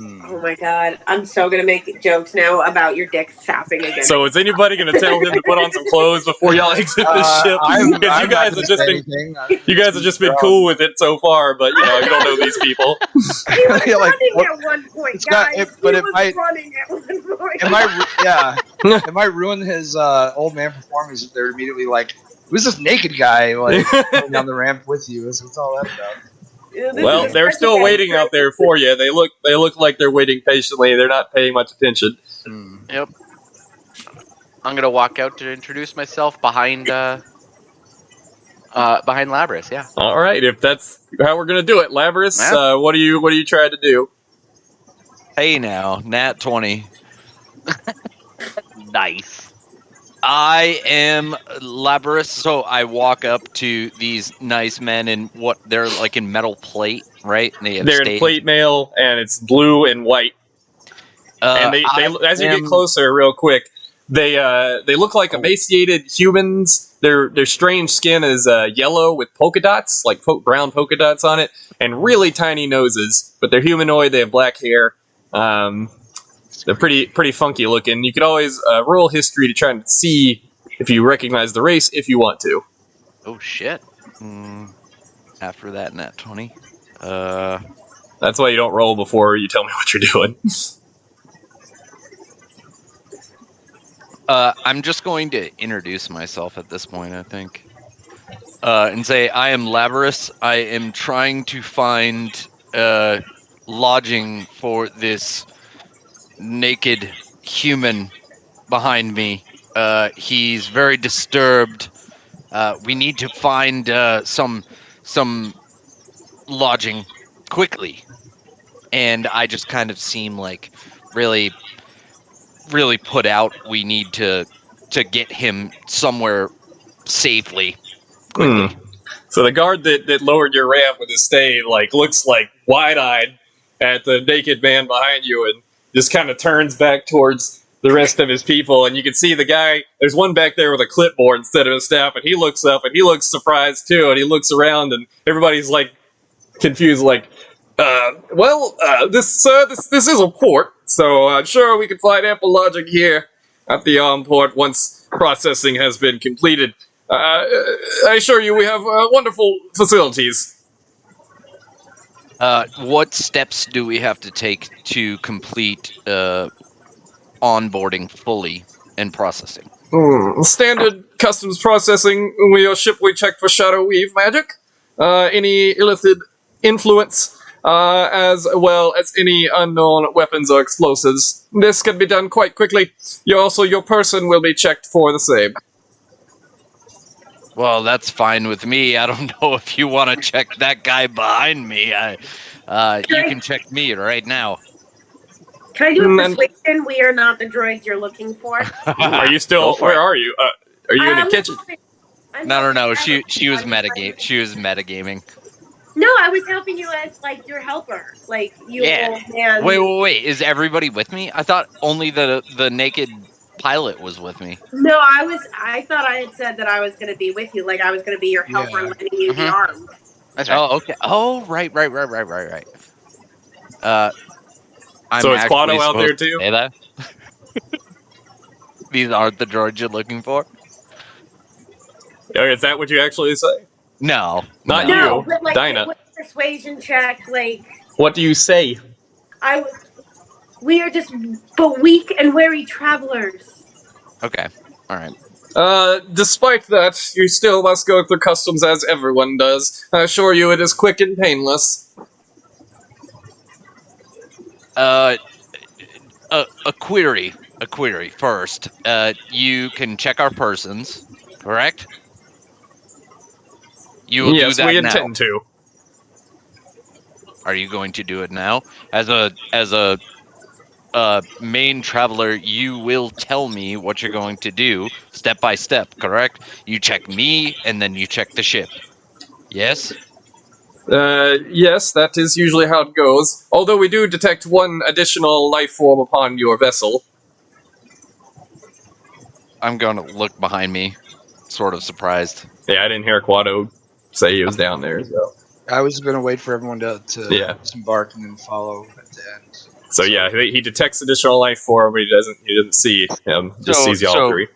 Oh my god, I'm so gonna make jokes now about your dick sapping again. So is anybody going to tell him to put on some clothes before y'all exit the ship? I'm Because you not guys gonna have just say been anything. you guys have just been cool with it so far, but you don't know these people. He was Yeah, like, running what- at one point, it's got- guys. but he it was might- running at one point. It might ruin his old man performance if they're immediately like, "Who's this naked guy like coming down the ramp with you?" What's all that about? This is Well, a they're special still day waiting for- out there for you. They look like they're waiting patiently. They're not paying much attention. Yep. I'm gonna walk out to introduce myself behind Labras. Yeah. All right, if that's how we're gonna do it, Labras, Yeah. what are you trying to do? Hey now, Nat 20. Nice. I am Labrys, so I walk up to these nice men in what they're like in metal plate, right? And they have They're in staves. plate mail, and it's blue and white. And they as you get closer, real quick, they look like emaciated humans. Their strange skin is yellow with polka dots, like brown polka dots on it, and really tiny noses. But they're humanoid. They have black hair. They're pretty funky looking. You could always roll history to try and see if you recognize the race if you want to. Oh shit. After that, Nat 20. That's why you don't roll before you tell me what you're doing. I'm just going to introduce myself at this point, I think. And say, I am Labrys. I am trying to find lodging for this naked human behind me. He's very disturbed. We need to find some lodging quickly. And I just kind of seem like really put out. We need to get him somewhere safely quickly. So the guard that lowered your ramp with his stave looks like wide-eyed at the naked man behind you and just kind of turns back towards the rest of his people, and you can see the guy. There's one back there with a clipboard instead of a staff, and he looks up and he looks surprised too, and he looks around and everybody's like confused, like, this is a port, so sure we can find ample lodging here at the port once processing has been completed. I assure you, we have wonderful facilities. What steps do we have to take to complete onboarding fully and processing? Standard customs processing. Your ship we check for shadow weave magic, any illicit influence, as well as any unknown weapons or explosives. This can be done quite quickly. Your person will be checked for the same. Well, that's fine with me. I don't know if you want to check that guy behind me. You can check me right now. Can I do a persuasion? We are not the droids you're looking for. Are you still? Where are you? Are you in the kitchen? No. She was metagaming. She was metagaming. No, I was helping you as like your helper, like you old man. Wait. Is everybody with me? I thought only the naked pilot was with me. No, I thought I had said that I was going to be with you, like I was going to be your helper, lending you the arm. That's right. Oh, okay. Oh, right. I'm So it's actually Quado out there supposed to too? say that? These aren't the droids you're looking for? Is that what you actually say? No. Not No, you, but like Dinah. with persuasion check, like What do you say? we are just but weak and weary travelers. Okay. All right. Despite that, you still must go through customs as everyone does. I assure you it is quick and painless. A query first. You can check our persons, correct? You will do that we now. intend to. Are you going to do it now? As a main traveler, you will tell me what you're going to do step by step, correct? You check me and then you check the ship. Yes? Yes, that is usually how it goes. Although we do detect one additional life form upon your vessel. I'm going to look behind me, sort of surprised. Yeah, I didn't hear Quado say he was down there, so. I was going to wait for everyone to Yeah. disembark and then follow at the end. So yeah, he detects additional life form, but he doesn't see him. Just sees y'all three.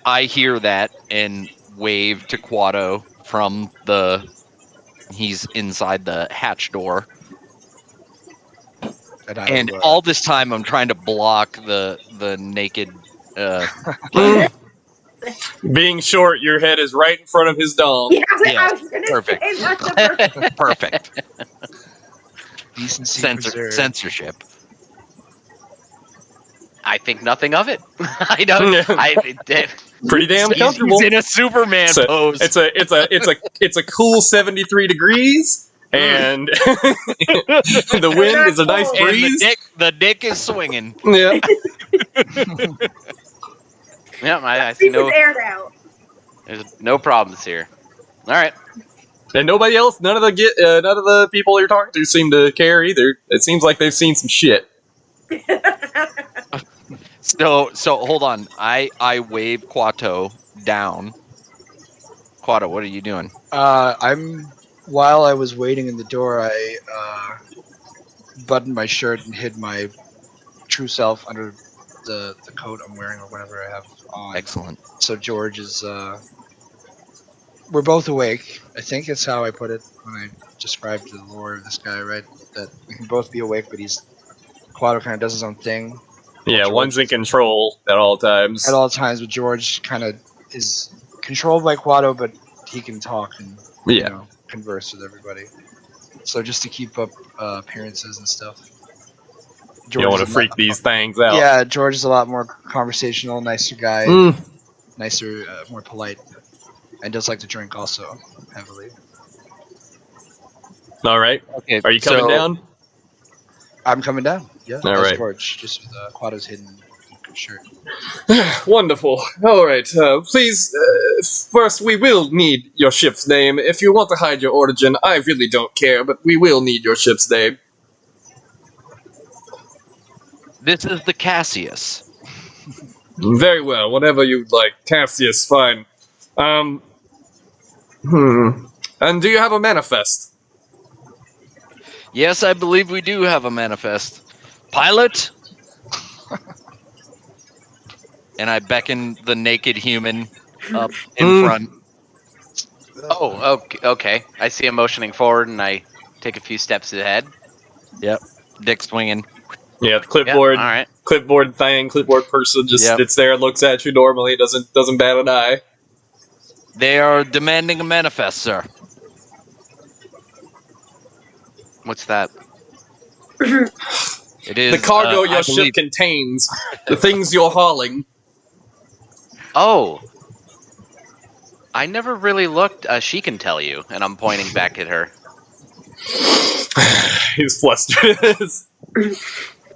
I hear that and wave to Quado from he's inside the hatch door. And all this time I'm trying to block the naked player. Being short, your head is right in front of his dome. Yeah, Yes, I was gonna perfect. say that's a perfect. Perfect. Decency preserved. Censorship. I think nothing of it. I don't. Pretty damn comfortable. He's in a Superman pose. It's a cool 73 degrees, and the wind is a nice breeze. And the dick is swinging. Yeah. Yeah, I see aired out. There's no problems here. All right. And nobody else, none of the people you're talking to seem to care either. It seems like they've seen some shit. So hold on. I wave Quato down. Quato, what are you doing? While I was waiting in the door, I buttoned my shirt and hid my true self under the coat I'm wearing or whatever I have on. Excellent. So George is we're both awake. I think that's how I put it when I described the lore of this guy, right? That we can both be awake, but Quato kind of does his own thing. Yeah, one's in control at all times. At all times, but George kind of is controlled by Quato, but he can talk and converse with everybody. So just to keep up appearances and stuff. George you don't want to freak these things out. Yeah, George is a lot more conversational, nicer guy, nicer, more polite, and does like to drink also heavily. All right. Okay. Are you coming down? I'm coming down. Yeah. All right. George, just with Quado's hidden shirt. Wonderful. All right. Please, first we will need your ship's name. If you want to hide your origin, I really don't care, but we will need your ship's name. This is the Cassius. Very well. Whatever you'd like. Cassius, fine. And do you have a manifest? Yes, I believe we do have a manifest. Pilot? And I beckon the naked human up in front. Oh, okay. I see him motioning forward, and I take a few steps ahead. Yep. Dick swinging. Yeah, the clipboard. Yep, all right. Clipboard person just sits there and looks at you normally. Doesn't bat an eye. They are demanding a manifest, sir. What's that? It is the cargo your ship contains. The things you're hauling. Oh. I never really looked. She can tell you, and I'm pointing back at her. He's flustered.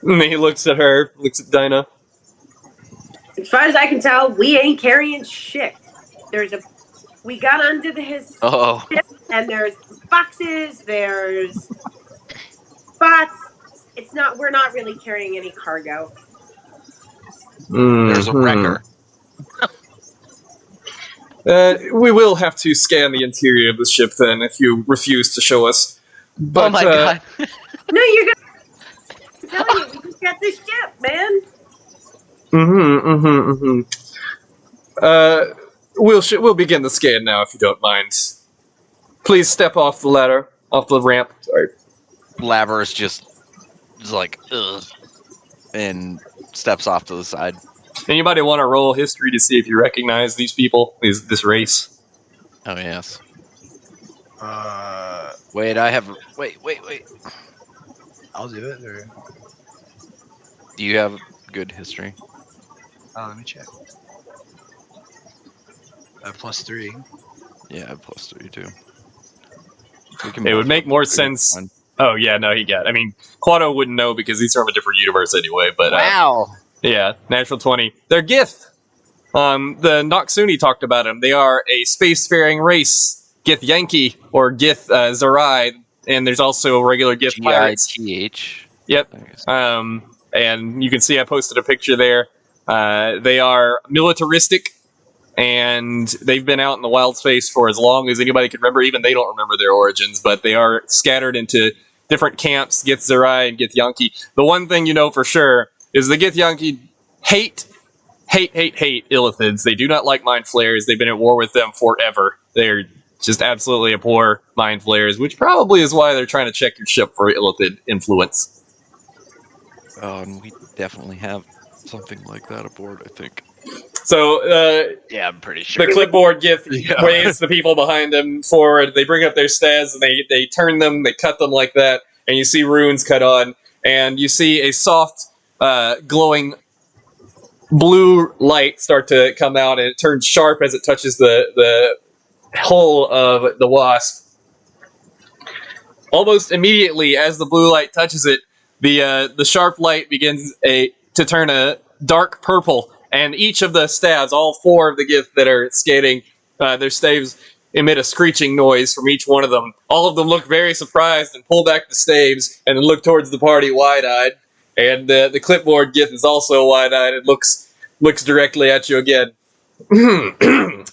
And he looks at her, looks at Dinah. As far as I can tell, we ain't carrying shit. We got under his ship, and there's boxes, there's spots. We're not really carrying any cargo. There's a wrecker. We will have to scan the interior of the ship then, if you refuse to show us. But, oh my god. No, you're gonna... I'm telling you, we just got this ship, man. We'll begin the scan now, if you don't mind. Please step off the ramp. Sorry. Laverus just like, ugh, and steps off to the side. Anybody want to roll history to see if you recognize these people, this race? Oh, yes. Wait, Wait. I'll do it. Or... Do you have good history? Let me check. +3. Yeah, I have +3 too. It would make more sense. Oh yeah, no, I mean, Quato wouldn't know because he's from a different universe anyway. But wow. Yeah, natural 20. They're Gith. The Noxuni talked about them. They are a spacefaring race. Gith Yankee or Gith Zarai, and there's also regular Gith pirates. Gith. Yep. And you can see I posted a picture there. They are militaristic, and they've been out in the wild space for as long as anybody can remember. Even they don't remember their origins, but they are scattered into different camps, Gith Zarai and Gith Yankee. The one thing you know for sure is the Gith Yankee hate Illithids. They do not like Mind Flayers. They've been at war with them forever. They're just absolutely abhor Mind Flayers, which probably is why they're trying to check your ship for Illithid influence. Oh, and we definitely have something like that aboard, I think. So, Yeah, I'm pretty sure. the clipboard Gith waves the people behind them forward. They bring up their stats and they turn them, they cut them like that, and you see runes cut on, and you see a soft, glowing blue light start to come out, and it turns sharp as it touches the hull of the wasp. Almost immediately, as the blue light touches it, the sharp light begins to turn a dark purple, and each of the staves, all 4 of the Gith that are skating, their staves emit a screeching noise from each one of them. All of them look very surprised and pull back the staves and then look towards the party wide-eyed. And the clipboard Gith is also wide-eyed and looks directly at you again.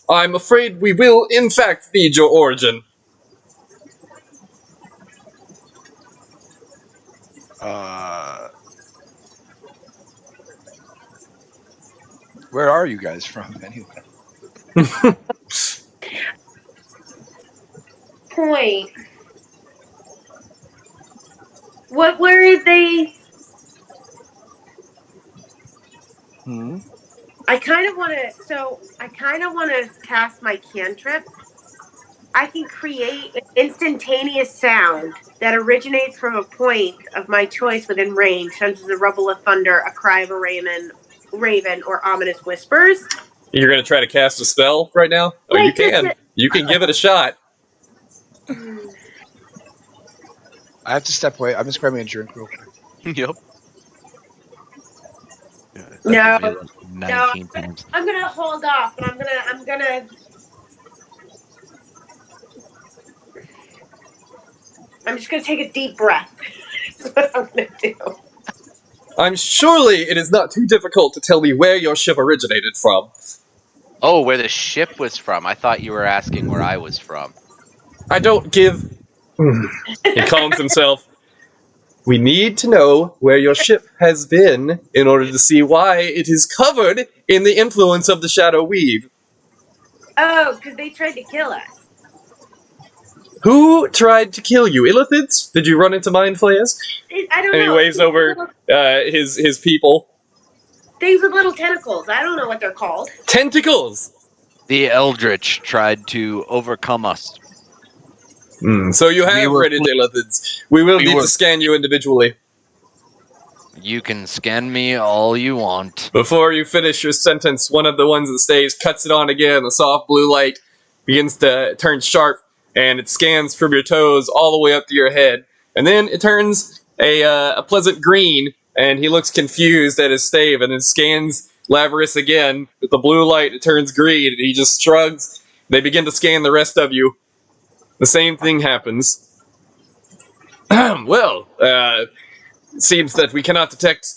I'm afraid we will, in fact, feed your origin. Where are you guys from, anyway? Point. What were they? I kind of want to cast my cantrip. I can create an instantaneous sound that originates from a point of my choice within range, such as the rumble of thunder, a cry of a raven, or ominous whispers. You're going to try to cast a spell right now? Oh, you can. You can give it a shot. I have to step away. I'm just grabbing a drink real quick. Yep. No, 19 times. I'm gonna hold off, but I'm just gonna take a deep breath. That's what I'm gonna do. Surely it is not too difficult to tell me where your ship originated from. Oh, where the ship was from. I thought you were asking where I was from. I don't give... He calms himself. We need to know where your ship has been in order to see why it is covered in the influence of the Shadow Weave. Oh, because they tried to kill us. Who tried to kill you? Illithids? Did you run into Mind Flayers? I don't know. And he waves over his people. Things with little tentacles. I don't know what they're called. Tentacles! The Eldritch tried to overcome us. So you have read it, Illithids. We will need to scan you individually. You can scan me all you want. Before you finish your sentence, one of the ones that stays cuts it on again. The soft blue light begins to turn sharp, and it scans from your toes all the way up to your head. And then it turns a pleasant green, and he looks confused at his stave, and then scans Laverus again. With the blue light, it turns green, and he just shrugs. They begin to scan the rest of you. The same thing happens. Well, it seems that we cannot detect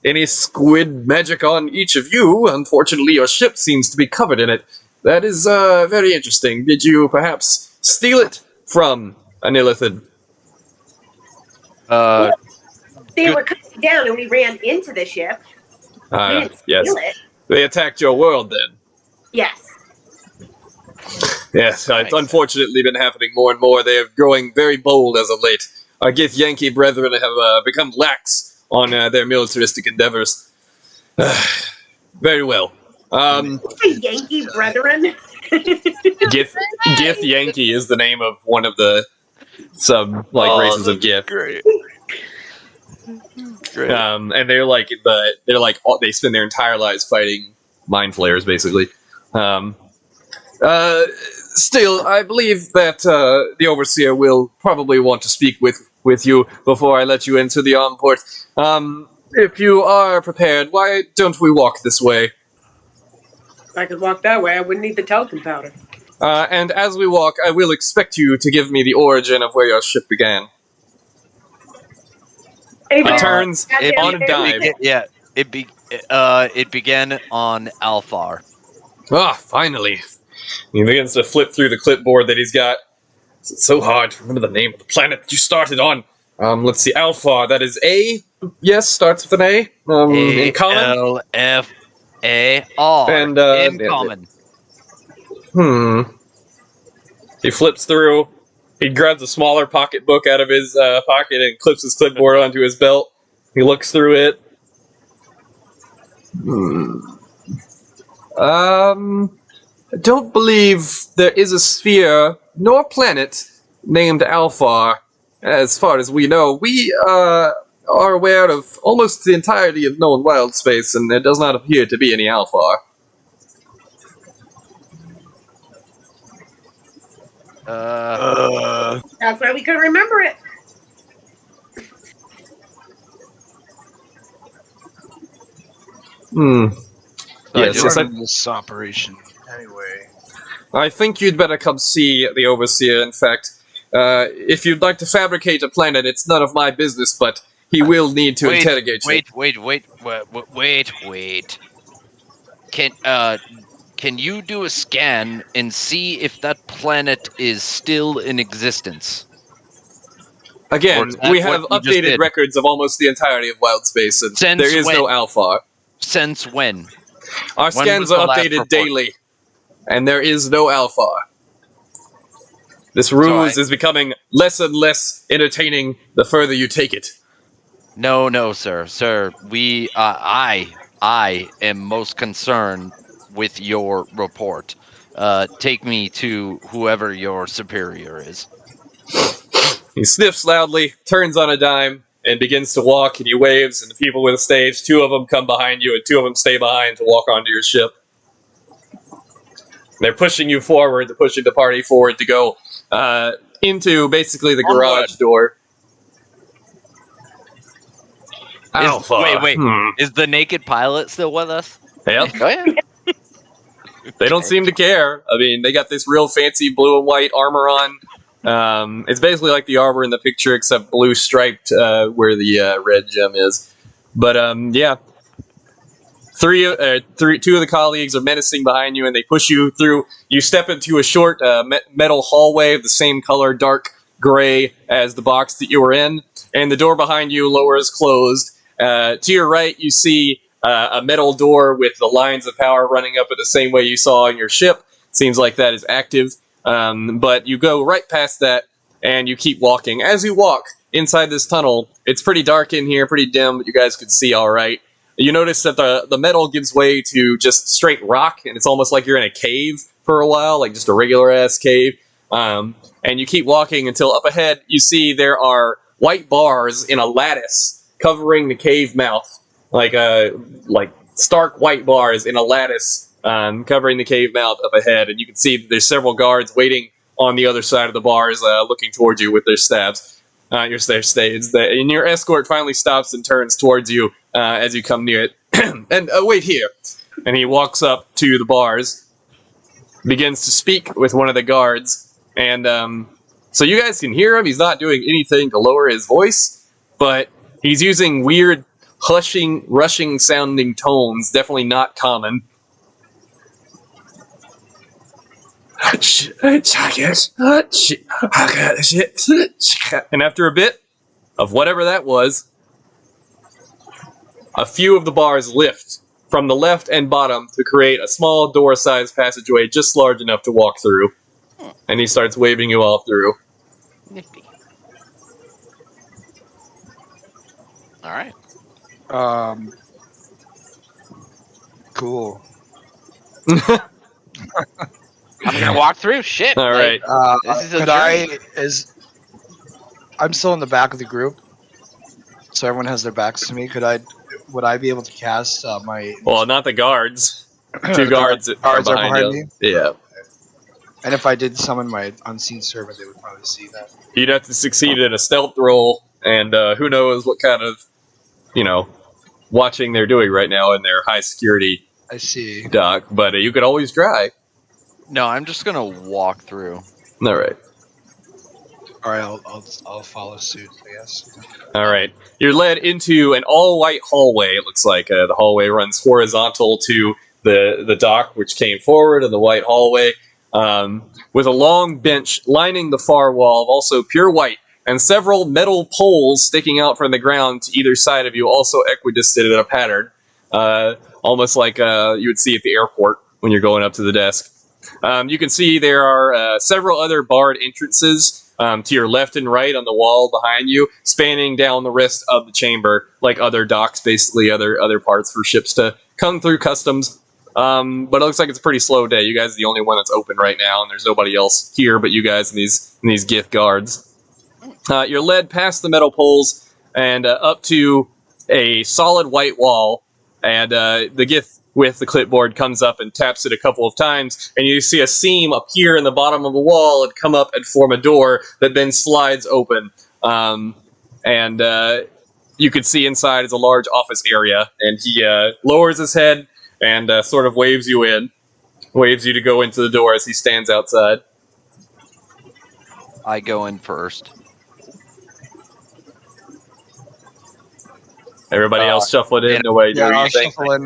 any squid magic on each of you. Unfortunately, your ship seems to be covered in it. That is very interesting. Did you perhaps steal it from an Illithid? They were coming down and we ran into the ship. We didn't steal it. They attacked your world then? Yes. Yes, it's unfortunately been happening more and more. They are growing very bold as of late. Our Gith Yankee brethren have become lax on their militaristic endeavors. Very well. Yankee brethren? Gith Yankee is the name of one of the races of Gith. Great. And they spend their entire lives fighting mind flayers, basically. Still, I believe that the Overseer will probably want to speak with you before I let you into the onport. If you are prepared, why don't we walk this way? If I could walk that way, I wouldn't need the talcum powder. And as we walk, I will expect you to give me the origin of where your ship began. Hey, He man, turns goddamn on a dime. It began on Alfar. Ah, finally. He begins to flip through the clipboard that he's got. It's so hard to remember the name of the planet that you started on. Let's see, Alpha. That is A. Yes, starts with an A. In common. ALFAR. And In common. He flips through. He grabs a smaller pocketbook out of his pocket and clips his clipboard onto his belt. He looks through it. I don't believe there is a sphere nor planet named Alpha. As far as we know, we are aware of almost the entirety of known wild space, and there does not appear to be any Alpha. That's why we couldn't remember it. Yes, yes, Running this operation anyway. I think you'd better come see the Overseer, in fact. If you'd like to fabricate a planet, it's none of my business, but he will need to interrogate you. Wait. Can you do a scan and see if that planet is still in existence? Again, we have updated records of almost the entirety of wild space, and there is no Alpha. Since when? Our scans are updated daily, and there is no Alpha. This ruse is becoming less and less entertaining the further you take it. No, sir. Sir, I am most concerned with your report. Take me to whoever your superior is. He sniffs loudly, turns on a dime, and begins to walk, and he waves, and the people with the stage, 2 of them come behind you, and 2 of them stay behind to walk onto your ship. They're pushing you forward, they're pushing the party forward to go into basically the garage door. Alpha. Wait. Is the naked pilot still with us? Yep. Oh yeah. They don't seem to care. I mean, they got this real fancy blue and white armor on. It's basically like the armor in the picture, except blue striped where the red gem is. But yeah, 2 of the colleagues are menacing behind you, and they push you through. You step into a short metal hallway of the same color, dark gray, as the box that you were in, and the door behind you lowers closed. To your right, you see a metal door with the lines of power running up it the same way you saw on your ship. Seems like that is active. But you go right past that, and you keep walking. As you walk inside this tunnel, it's pretty dark in here, pretty dim, but you guys can see all right. You notice that the metal gives way to just straight rock, and it's almost like you're in a cave for a while, like just a regular-ass cave. And you keep walking until up ahead you see there are white bars in a lattice covering the cave mouth, like stark white bars in a lattice covering the cave mouth up ahead, and you can see there's several guards waiting on the other side of the bars, looking towards you with their staves. And your escort finally stops and turns towards you as you come near it. And wait here. And he walks up to the bars, begins to speak with one of the guards, and so you guys can hear him. He's not doing anything to lower his voice, but he's using weird, rushing sounding tones, definitely not common. And after a bit of whatever that was, a few of the bars lift from the left and bottom to create a small door-sized passageway just large enough to walk through. And he starts waving you all through. Nifty. All right. Cool. I'm gonna walk through. Shit. All right. This is I'm still in the back of the group, so everyone has their backs to me. Would I be able to cast my? Well, not the guards. 2 guards are behind you. Yeah. And if I did summon my unseen servant, they would probably see that. You'd have to succeed in a stealth roll, and who knows what kind of, watching they're doing right now in their high security I see. dock. But you could always try. No, I'm just gonna walk through. All right. All right, I'll follow suit, I guess. All right. You're led into an all-white hallway. It looks like the hallway runs horizontal to the dock, which came forward in the white hallway, with a long bench lining the far wall, of also pure white, and several metal poles sticking out from the ground to either side of you, also equidistant in a pattern, almost like you would see at the airport when you're going up to the desk. You can see there are several other barred entrances to your left and right on the wall behind you, spanning down the rest of the chamber, like other docks, basically other parts for ships to come through customs. But it looks like it's a pretty slow day. You guys are the only one that's open right now, and there's nobody else here but you guys and these gift guards. You're led past the metal poles and up to a solid white wall, and the gift with the clipboard comes up and taps it a couple of times, and you see a seam appear in the bottom of the wall and come up and form a door that then slides open. And you can see inside is a large office area, and he lowers his head and sort of waves you to go into the door as he stands outside. I go in first. Everybody else shuffle it in the way Yeah, do I'll you think? shuffle in,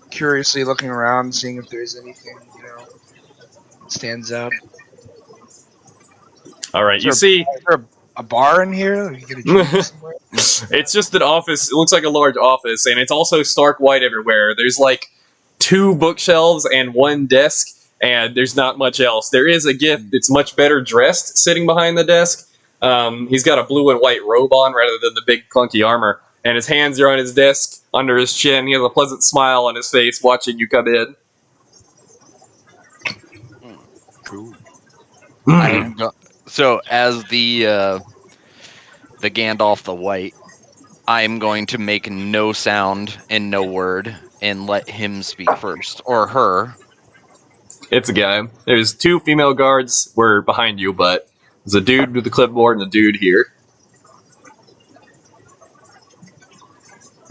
curiously looking around, seeing if there's anything, stands out. All right, you see. Is there a bar in here? You get a drink somewhere? It's just an office. It looks like a large office, and it's also stark white everywhere. There's like 2 bookshelves and 1 desk, and there's not much else. There is a gift that's much better dressed sitting behind the desk. He's got a blue and white robe on rather than the big clunky armor, and his hands are on his desk under his chin. He has a pleasant smile on his face watching you come in. Cool. I am so as the Gandalf the White, I am going to make no sound and no word and let him speak first, or her. It's a guy. There's 2 female guards were behind you, but there's a dude with the clipboard and a dude here.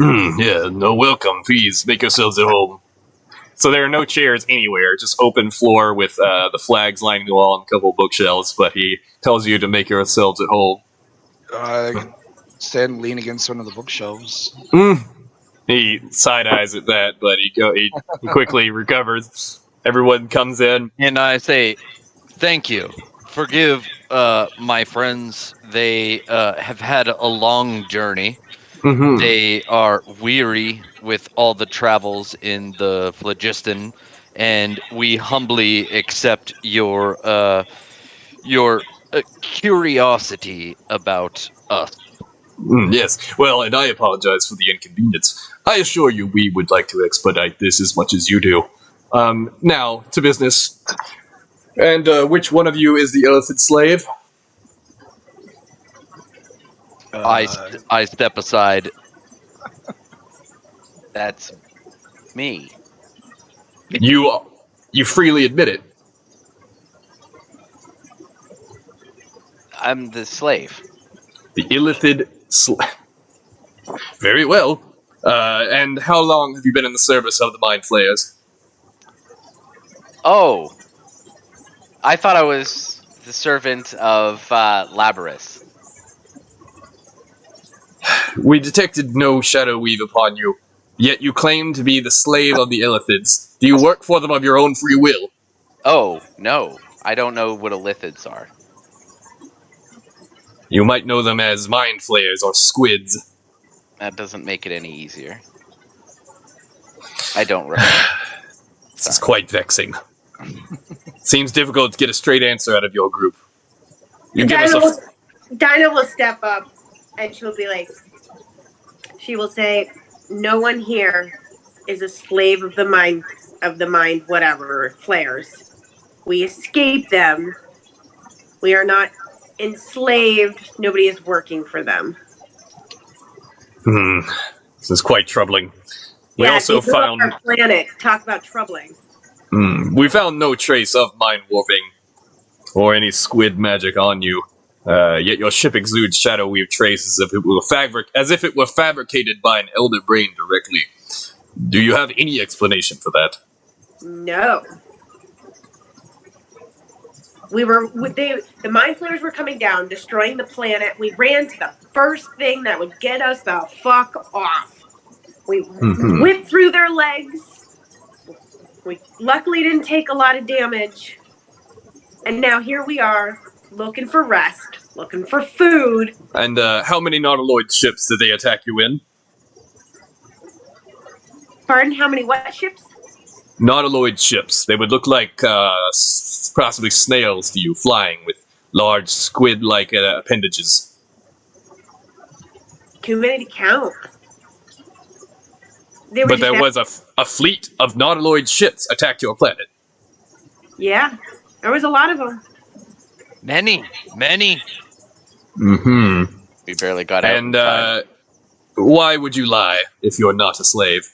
Yeah, no welcome. Please make yourselves at home. So there are no chairs anywhere, just open floor with the flags lining the wall and a couple of bookshelves, but he tells you to make yourselves at home. I can stand lean against one of the bookshelves. He side-eyes at that, but he quickly recovers. Everyone comes in. And I say, thank you. Forgive my friends. They have had a long journey. Mm-hmm. They are weary with all the travels in the phlogiston, and we humbly accept your curiosity about us. Yes, well, and I apologize for the inconvenience. I assure you we would like to expedite this as much as you do. Now, to business. And which one of you is the elephant slave? I step aside. That's me. You freely admit it. I'm the slave. The illithid slave. Very well. And how long have you been in the service of the Mind Flayers? Oh, I thought I was the servant of Labyrinth. We detected no shadow weave upon you, yet you claim to be the slave of the illithids. Do you work for them of your own free will? Oh, no. I don't know what illithids are. You might know them as Mind Flayers or Squids. That doesn't make it any easier. I don't remember. This is quite vexing. Seems difficult to get a straight answer out of your group. You give us Dinah will step up and she'll be like, she will say, no one here is a slave of the mind, whatever, flares. We escape them. We are not enslaved. Nobody is working for them. This is quite troubling. We also these found our planet. Talk about troubling. We found no trace of mind warping or any squid magic on you. Yet your ship exudes shadow weave traces as if it were fabricated by an elder brain directly. Do you have any explanation for that? No. The mind flayers were coming down, destroying the planet. We ran to the first thing that would get us the fuck off. We whipped through their legs. We luckily didn't take a lot of damage. And now here we are, looking for rest, looking for food. And how many Nautiloid ships did they attack you in? Pardon, how many what ships? Nautiloid ships. They would look like possibly snails to you, flying with large squid-like appendages. Too many to count. But there was a fleet of Nautiloid ships attacked your planet. Yeah, there was a lot of them. Many. Mm-hmm. We barely got out. And why would you lie if you're not a slave?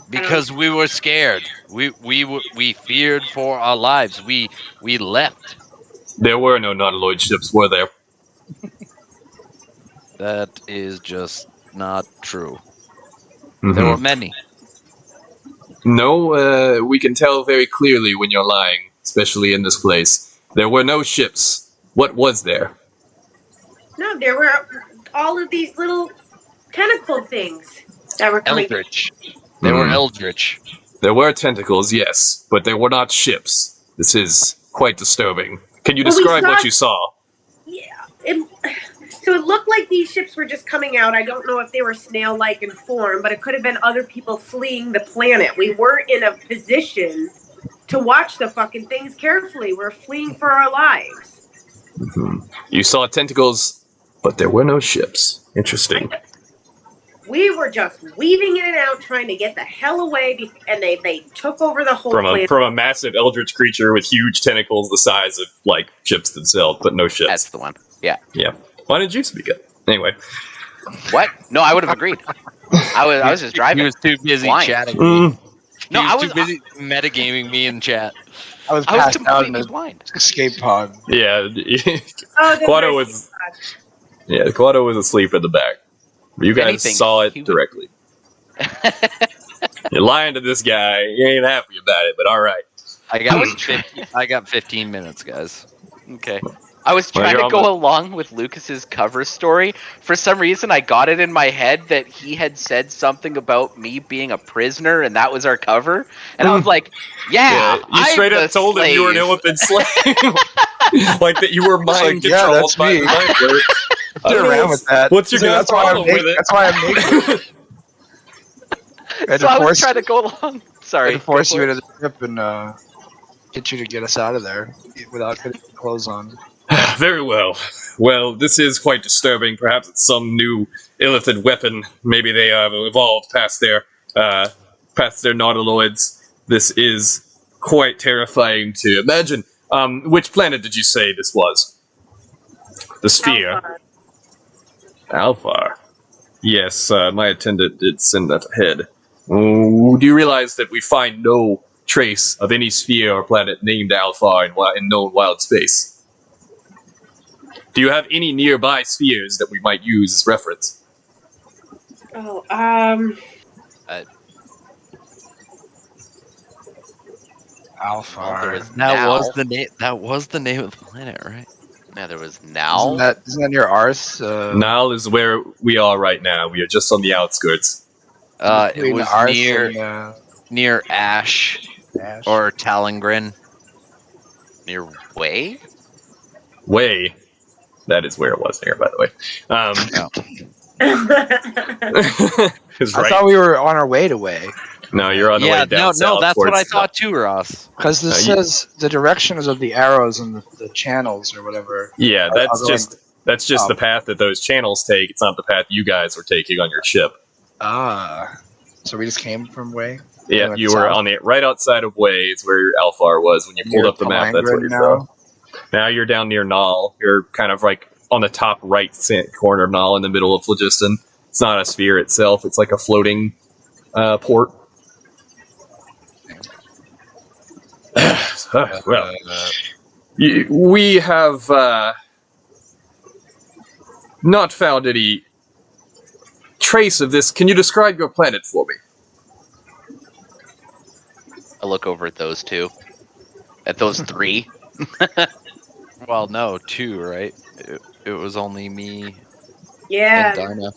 Because we were scared. We feared for our lives. We left. There were no Nautiloid ships, were there? That is just not true. Mm-hmm. There were many. No, we can tell very clearly when you're lying, especially in this place. There were no ships. What was there? No, there were all of these little tentacle things that were coming. Eldritch. They were eldritch. There were tentacles, yes, but they were not ships. This is quite disturbing. Can you describe what you saw? Yeah. So it looked like these ships were just coming out. I don't know if they were snail-like in form, but it could have been other people fleeing the planet. We weren't in a position to watch the fucking things carefully. We're fleeing for our lives. Mm-hmm. You saw tentacles, but there were no ships. Interesting. We were just weaving in and out, trying to get the hell away, and they took over the whole planet. From a massive eldritch creature with huge tentacles the size of, like, ships themselves, but no ships. That's the one. Yeah. Yeah. Why didn't you speak up? Anyway. What? No, I would have agreed. I was just driving. He was too busy Flying. chatting. No, I was too busy metagaming me in chat. I was completely blind. Escape pod. Yeah. Oh, Quado was. Yeah, Quado was asleep in the back. You guys saw it directly. You're lying to this guy. You ain't happy about it, but all right. I got 15 minutes, guys. Okay. I was trying to go along with Lucas's cover story. For some reason, I got it in my head that he had said something about me being a prisoner, and that was our cover. And I was like, "Yeah, you straight up told him you were an illithid slave, like that you were mind controlled by the mind flayer. Get around with that. What's your guys' problem with it? That's why I'm naked. So I was trying to go along. Sorry. I had to force you into the ship and get you to get us out of there without putting clothes on. Very well. Well, this is quite disturbing. Perhaps it's some new illithid weapon. Maybe they have evolved past their nautiloids. This is quite terrifying to imagine. Which planet did you say this was? The sphere. Alpha. Yes, my attendant did send that ahead. Do you realize that we find no trace of any sphere or planet named Alpha in known wild space? Do you have any nearby spheres that we might use as reference? Oh, Alpha. That was the name of the planet, right? Yeah, there was Nal. Isn't that near ours? Nal is where we are right now. We are just on the outskirts. It was near Ash or Talengrin. Near Way? Way. That is where it was there, by the way. I thought we were on our way to Way. No, you're on the way down south. No, that's what I thought too, Ross. Because this says the directions of the arrows and the channels or whatever. Yeah, that's just the path that those channels take. It's not the path you guys were taking on your ship. So we just came from Way? Yeah, you were on the right outside of Way is where your Alphar was. When you pulled up the map, that's where you saw. Now you're down near Null. You're kind of like on the top right corner of Null in the middle of Phlogiston. It's not a sphere itself. It's like a floating port. Well, we have not found any trace of this. Can you describe your planet for me? I look over at those two. At those three. Well, no, 2, right? It was only me Yeah. and Dinah.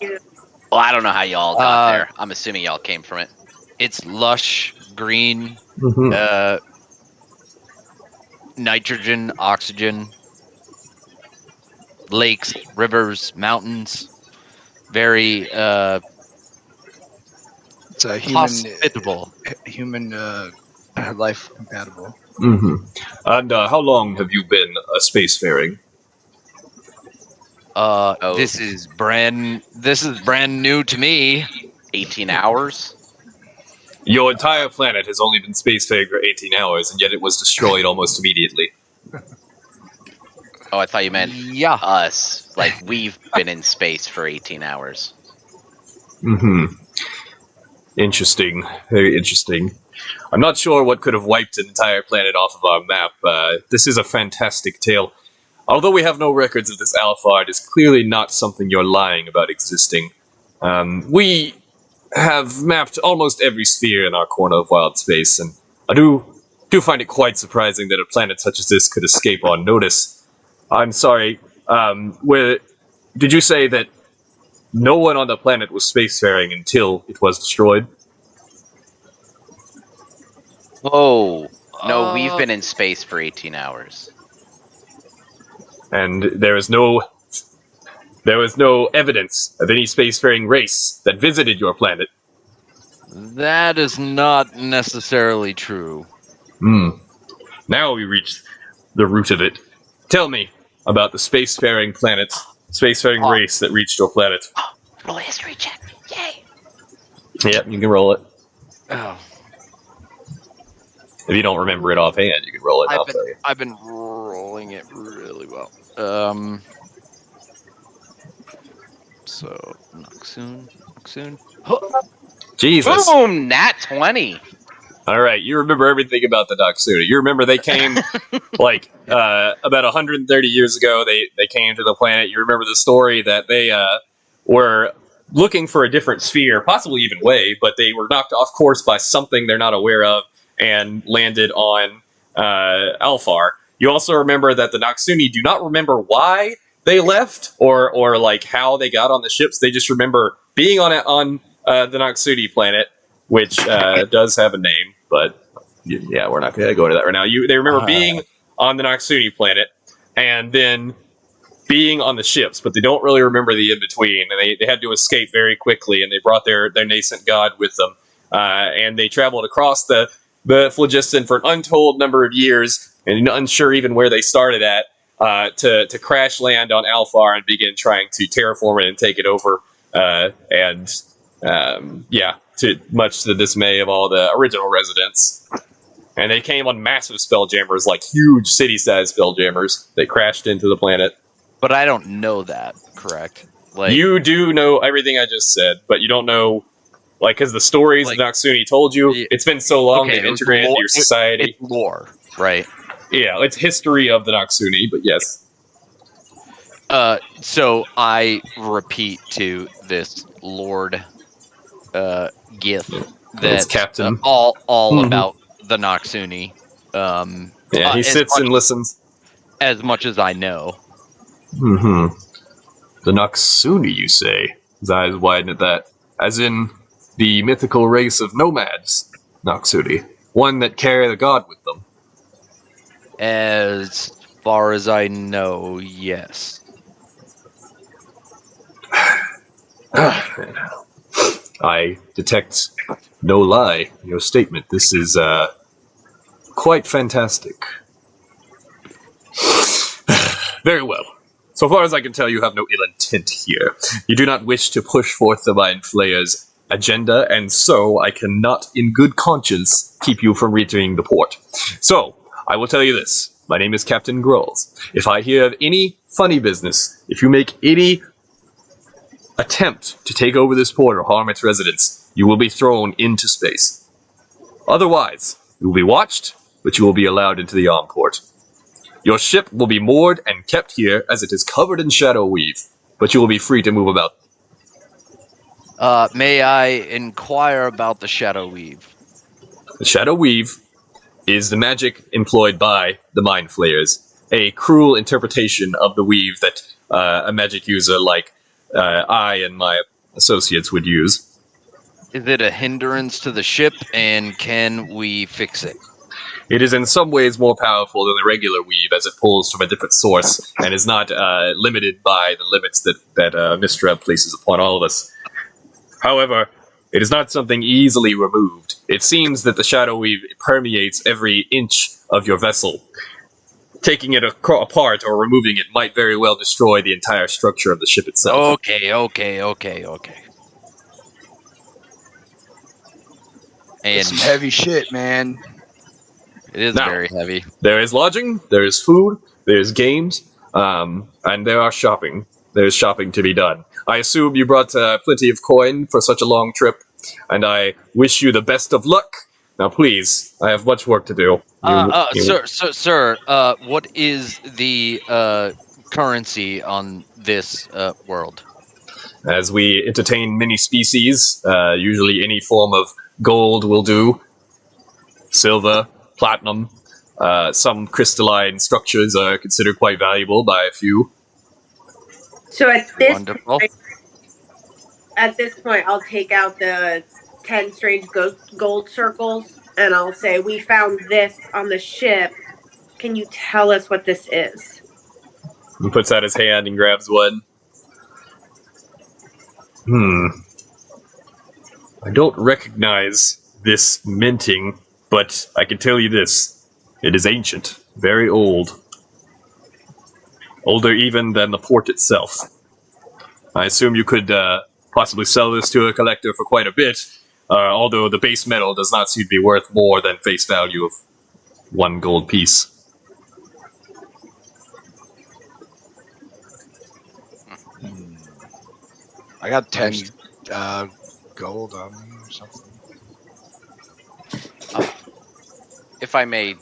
Well, I don't know how y'all got Uh, there. I'm assuming y'all came from it. It's lush, green, Mhm. nitrogen, oxygen, lakes, rivers, mountains. Very It's a hospitable. human life compatible. Mm-hmm. And how long have you been a spacefaring? Oh. This is brand new to me. 18 hours? Your entire planet has only been spacefaring for 18 hours, and yet it was destroyed almost immediately. Oh, I thought you meant Yeah. us. Like, we've been in space for 18 hours. Mm-hmm. Interesting. Very interesting. I'm not sure what could have wiped an entire planet off of our map. This is a fantastic tale. Although we have no records of this Alphard, it is clearly not something you're lying about existing. We have mapped almost every sphere in our corner of wild space, and I do find it quite surprising that a planet such as this could escape on notice. I'm sorry. Did you say that no one on the planet was spacefaring until it was destroyed? Oh. No, we've been in space for 18 hours. And there was no evidence of any spacefaring race that visited your planet. That is not necessarily true. Now we reach the root of it. Tell me about the spacefaring race that reached your planet. Roll a history check. Yay. Yep, you can roll it. Oh, If you don't remember it offhand, you can roll it and I'll tell you. I've been rolling it really well. So Noxoon. Huh. Jesus. Boom! Nat 20. All right, you remember everything about the Noxuna. You remember they came like about 130 years ago. They came to the planet. You remember the story that they were looking for a different sphere, possibly even way, but they were knocked off course by something they're not aware of and landed on Alphar. You also remember that the Noxuni do not remember why they left or like how they got on the ships. They just remember being on the Noxuni planet, which does have a name, but yeah, we're not going to go into that right now. They remember being on the Noxuni planet and then being on the ships, but they don't really remember the in between. And they had to escape very quickly, and they brought their nascent god with them. And they traveled across the phlogiston for an untold number of years, and unsure even where they started at, to crash land on Alphar and begin trying to terraform it and take it over. To much to the dismay of all the original residents. And they came on massive spelljammers, like huge city-sized spelljammers. They crashed into the planet. But I don't know that, correct? Like, you do know everything I just said, but you don't know, like, because the stories Like- Noxuni told you, it's been so long, okay, they've it was integrated into lore- your society. It's lore, right? Yeah, it's history of the Noxuni, but yes. So I repeat to this Lord Gith It's that Captain. all Mhm. about the Noxuni. Yeah, he as sits much- and listens. as much as I know. Mm-hmm. The Noxuni, you say? His eyes widen at that. As in the mythical race of nomads, Noxuni. One that carry the god with them. As far as I know, yes. I detect no lie in your statement. This is quite fantastic. Very well. So far as I can tell, you have no ill intent here. You do not wish to push forth the Mind Flayer's agenda, and so I cannot, in good conscience, keep you from reaching the port. So, I will tell you this. My name is Captain Grolls. If I hear of any funny business, if you make any attempt to take over this port or harm its residents, you will be thrown into space. Otherwise, you will be watched, but you will be allowed into the arm port. Your ship will be moored and kept here as it is covered in shadow weave, but you will be free to move about. May I inquire about the Shadow Weave? The shadow weave is the magic employed by the Mind Flayers, a cruel interpretation of the weave that a magic user like I and my associates would use. Is it a hindrance to the ship, and can we fix it? It is in some ways more powerful than the regular weave, as it pulls from a different source and is not limited by the limits that Mistra places upon all of us. However, it is not something easily removed. It seems that the shadow weave permeates every inch of your vessel. Taking it apart or removing it might very well destroy the entire structure of the ship itself. Okay. And That's some heavy shit, man. it is Now, very heavy. There is lodging, there is food, there is games, and there are shopping. There is shopping to be done. I assume you brought plenty of coin for such a long trip, and I wish you the best of luck. Now, please, I have much work to do. Sir, what is the currency on this world? As we entertain many species, usually any form of gold will do. Silver, platinum, some crystalline structures are considered quite valuable by a few. So Wonderful. at this point, I'll take out the 10 strange gold circles and I'll say, we found this on the ship. Can you tell us what this is? He puts out his hand and grabs one. I don't recognize this minting, but I can tell you this. It is ancient, very old. Older even than the port itself. I assume you could possibly sell this to a collector for quite a bit, although the base metal does not seem to be worth more than face value of 1 gold piece. I got 10 gold on me or something. If I may,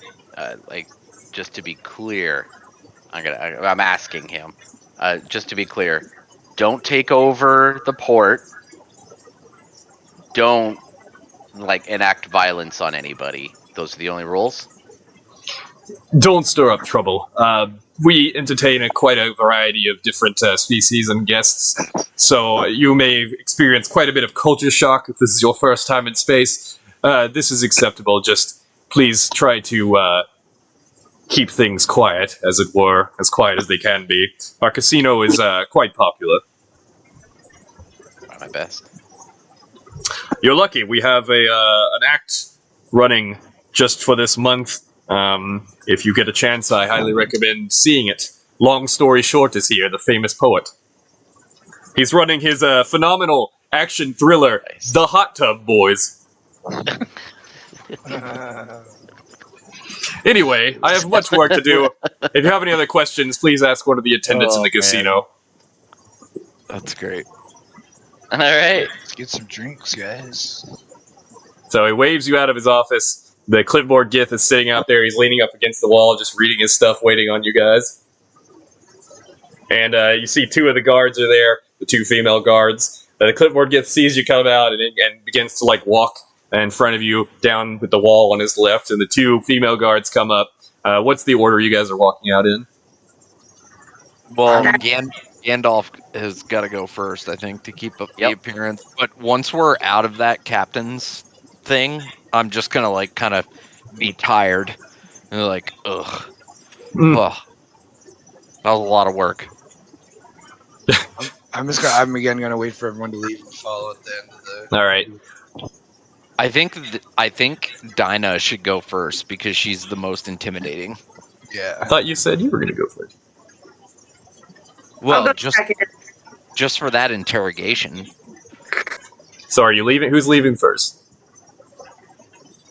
just to be clear, I'm asking him, just to be clear, don't take over the port. Don't enact violence on anybody. Those are the only rules. Don't stir up trouble. We entertain quite a variety of different species and guests, so you may experience quite a bit of culture shock if this is your first time in space. This is acceptable. Just please try to keep things quiet, as it were, as quiet as they can be. Our casino is quite popular. Try my best. You're lucky. We have an act running just for this month. If you get a chance, I highly recommend seeing it. Long Story Short is here, the famous poet. He's running his phenomenal action thriller, Nice. The Hot Tub Boys. Anyway, I have much work to do. If you have any other questions, please ask one of the attendants in the casino. That's great. All right. Let's get some drinks, guys. So he waves you out of his office. The clipboard Gith is sitting out there. He's leaning up against the wall, just reading his stuff, waiting on you guys. And you see 2 of the guards are there, the 2 female guards. The clipboard Gith sees you come out and begins to walk in front of you down with the wall on his left, and the 2 female guards come up. What's the order you guys are walking out in? Well, Gandalf has got to go first, I think, to keep up the appearance. But once we're out of that captain's thing, I'm just gonna kind of be tired and ugh. Ugh. That was a lot of work. I'm again gonna wait for everyone to leave and follow at the end of the. All right. I think Dinah should go first because she's the most intimidating. Yeah. I thought you said you were going to go first. Well, just for that interrogation. So are you leaving? Who's leaving first?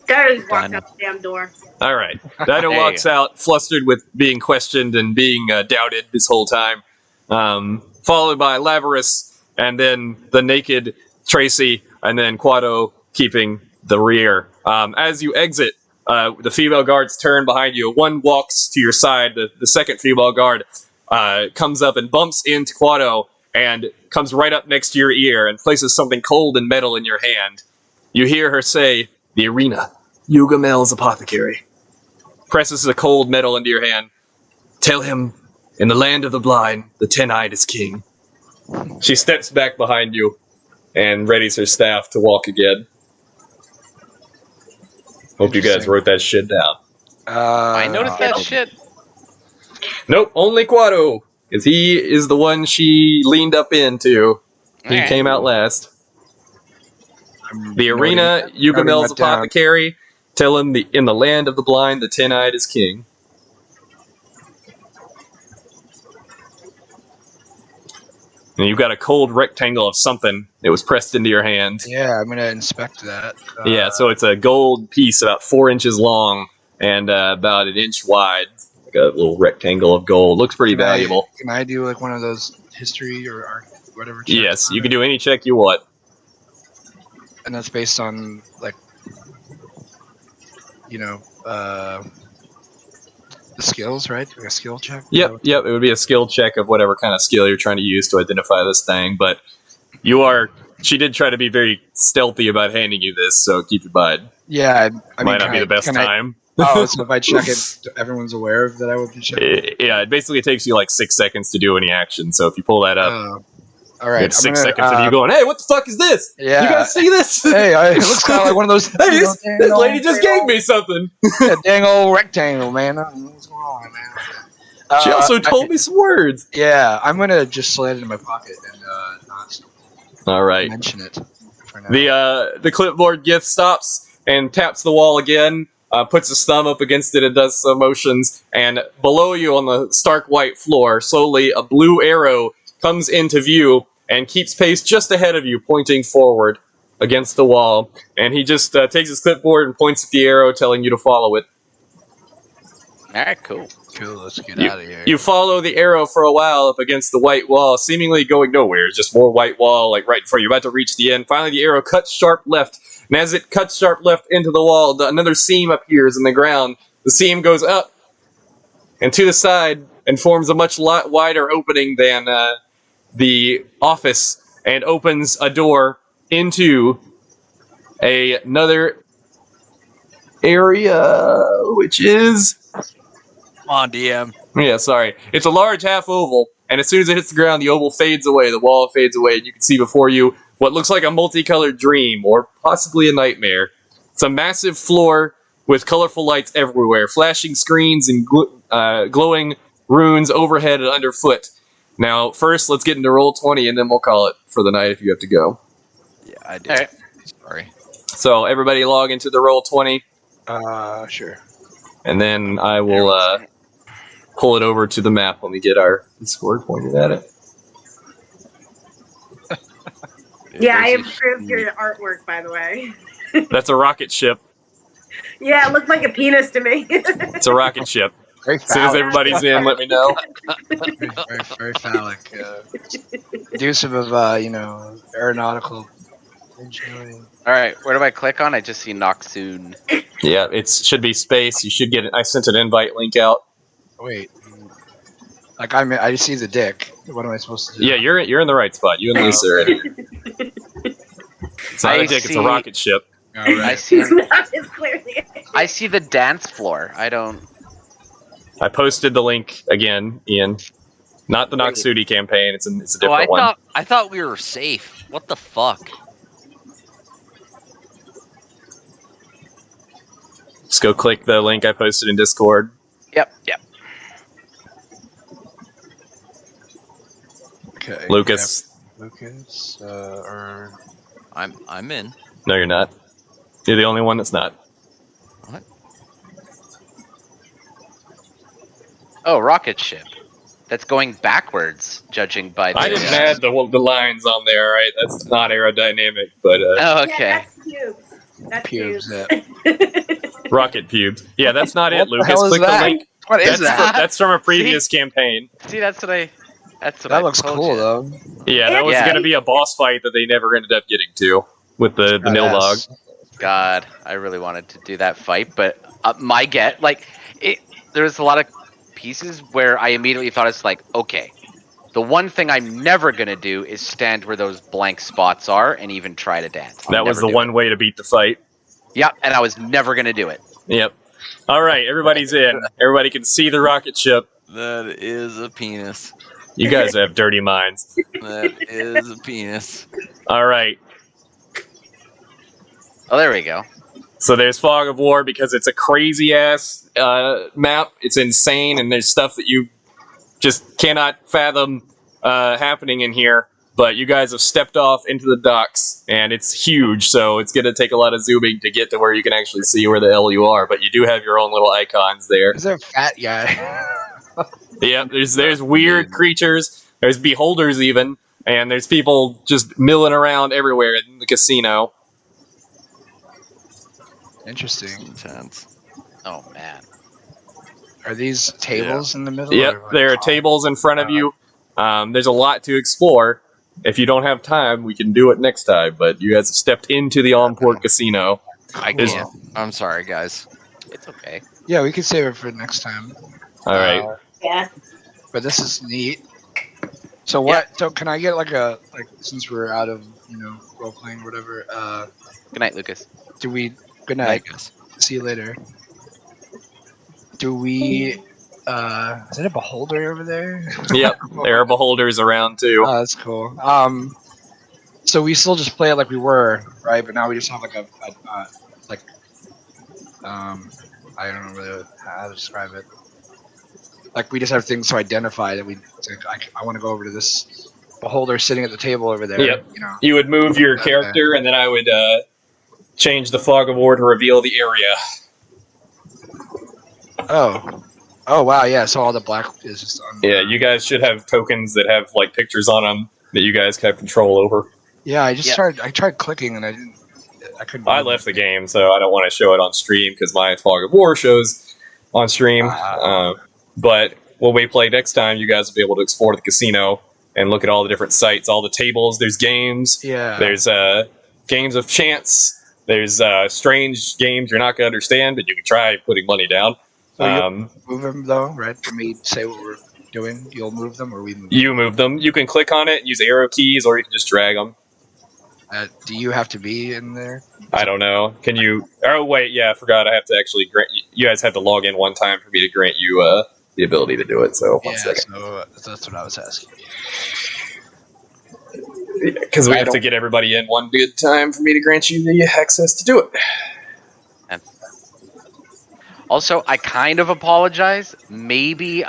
Dinah just walks out the damn door. All right. Dinah walks out, flustered with being questioned and being doubted this whole time, followed by Lavarus, and then the naked Tracy, and then Quado keeping the rear. As you exit, the female guards turn behind you. One walks to your side. The second female guard comes up and bumps into Quado and comes right up next to your ear and places something cold and metal in your hand. You hear her say, "The arena, Yugamel's apothecary. presses a cold metal into your hand. Tell him, in the land of the blind, the 10-eyed is king. She steps back behind you and readies her staff to walk again. Hope you guys wrote that shit down. I noticed that didn't. shit. Nope, only Quado, because he is the one she leaned up into. He Alright. came out last. I'm The noting arena, that Yugamel's down. apothecary. Tell him in the land of the blind, the 10-eyed is king. And you've got a cold rectangle of something that was pressed into your hand. Yeah, I'm gonna inspect that. Yeah, so it's a gold piece about 4 inches long and about an inch wide. Like a little rectangle of gold. Looks pretty valuable. Can I do like one of those history or art, whatever checks? Yes, on you can it? do any check you want. And that's based on like, you know, the skills, right? Like a skill check. Yep. It would be a skill check of whatever kind of skill you're trying to use to identify this thing. But she did try to be very stealthy about handing you this, so keep in mind. Yeah, I mean, Might not be the best time. So if I check it, everyone's aware of that I would be checking. Yeah, it basically takes you like 6 seconds to do any action. So if you pull that up, all right, it's 6 seconds of you going, "Hey, what the fuck is this? Yeah, you guys see this? Hey, it looks kind of like one of those. Hey, this lady just gave me something. Yeah, dang old rectangle, man. I don't know what's going on, man. She also told me some words. Yeah, I'm gonna just slide it in my pocket and not All right. mention it for now. The clipboard gift stops and taps the wall again. Puts his thumb up against it and does some motions. And below you on the stark white floor, slowly a blue arrow comes into view and keeps pace just ahead of you, pointing forward against the wall. And he just takes his clipboard and points at the arrow, telling you to follow it. Alright, cool. Cool, let's get out of here. You follow the arrow for a while up against the white wall, seemingly going nowhere. Just more white wall, like right before you're about to reach the end. Finally, the arrow cuts sharp left. And as it cuts sharp left into the wall, another seam appears in the ground. The seam goes up and to the side and forms a much wider opening than the office and opens a door into another area, which is... Come on, DM. Yeah, sorry. It's a large half oval, and as soon as it hits the ground, the oval fades away, the wall fades away, and you can see before you what looks like a multicolored dream, or possibly a nightmare. It's a massive floor with colorful lights everywhere, flashing screens and glowing runes overhead and underfoot. Now, first, let's get into Roll20, and then we'll call it for the night if you have to go. Yeah, I do. Alright. Sorry. So, everybody log into the Roll20, Sure. and then I will pull it over to the map when we get our Discord pointed at it. Yeah, I improved your artwork, by the way. That's a rocket ship. Yeah, it looked like a penis to me. It's a rocket ship. Very As soon as phallic. everybody's in, let me know. Very phallic. Conducive of aeronautical ingenuity. Alright, where do I click on? I just see Noxoon. Yeah, it should be space. You should get it. I sent an invite link out. Wait, like I see the dick. What am I supposed to do? Yeah, you're in the right spot. You and Lisa are in. It's not a dick. It's a rocket ship. All right. I see It's not as clearly. I see the dance floor. I don't... I posted the link again, Ian. Not the Noxudi campaign. It's a different one. I thought we were safe. What the fuck? Just go click the link I posted in Discord. Yep. Okay. Lucas. Yeah, Lucas, or I'm in. No, you're not. You're the only one that's not. What? Oh, rocket ship. That's going backwards, judging by the... I didn't add the lines on there, right? That's not aerodynamic, but Oh, okay. Yeah, that's pubes. That's pubes. pubes. rocket pubes. Yeah, that's not it, What the Lucas. hell is Click that? the link. What is that? That's from a previous campaign. See, that's what I That looks told cool you. though. Yeah, that was Yeah. going to be a boss fight that they never ended up getting to with the Nilbog. God, I really wanted to do that fight, but there was a lot of pieces where I immediately thought it's like, okay, the one thing I'm never gonna do is stand where those blank spots are and even try to dance. That was the one way to beat the fight. Yep, and I was never gonna do it. Yep. All right, everybody's in. Everybody can see the rocket ship. That is a penis. You guys have dirty minds. That is a penis. All right. Oh, there we go. So there's Fog of War because it's a crazy ass map. It's insane, and there's stuff that you just cannot fathom happening in here. But you guys have stepped off into the docks, and it's huge, so it's going to take a lot of zooming to get to where you can actually see where the hell you are. But you do have your own little icons there. Is there a fat guy? Yeah, there's weird creatures. There's beholders even, and there's people just milling around everywhere in the casino. Interesting. Intense. Oh man. Are these tables in the middle? Yep, or what? there are tables in front of you. There's a lot to explore. If you don't have time, we can do it next time. But you guys have stepped into the Onport Casino. I Cool. can't. I'm sorry, guys. It's okay. Yeah, we could save it for next time. All right. Yeah. But this is neat. So what? So can I get like since we're out of role playing or whatever? Good night, Lucas. Do we? Good Night, night. guys. See you later. Do we? Is it a beholder over there? Yep, there are beholders around too. Oh, that's cool. So we still just play it like we were, right? But now we just have like I don't know really how to describe it. Like we just have things to identify that I want to go over to this beholder sitting at the table over there. Yep. You would move your Okay. character, and then I would change the Fog of War to reveal the area. Oh wow, yeah. So all the black is just on. Yeah, you guys should have tokens that have like pictures on them that you guys have control over. Yeah, I just Yeah. tried. I tried clicking and I couldn't. I left the game, so I don't want to show it on stream because my Fog of War shows on stream. But when we play next time, you guys will be able to explore the casino and look at all the different sites, all the tables. There's games. Yeah. There's games of chance. There's strange games you're not going to understand, but you can try putting money down. So you move them though, right? When we say what we're doing, you'll move them, or we move them? You move them. You can click on it and use arrow keys, or you can just drag them. Do you have to be in there? I don't know. Can you? Oh wait, yeah, I forgot. I have to actually grant you guys have to log in one time for me to grant you the ability to do it. So one second. So that's what I was asking. Because we have to get everybody in one good time for me to grant you the access to do it. Also, I kind of apologize. Maybe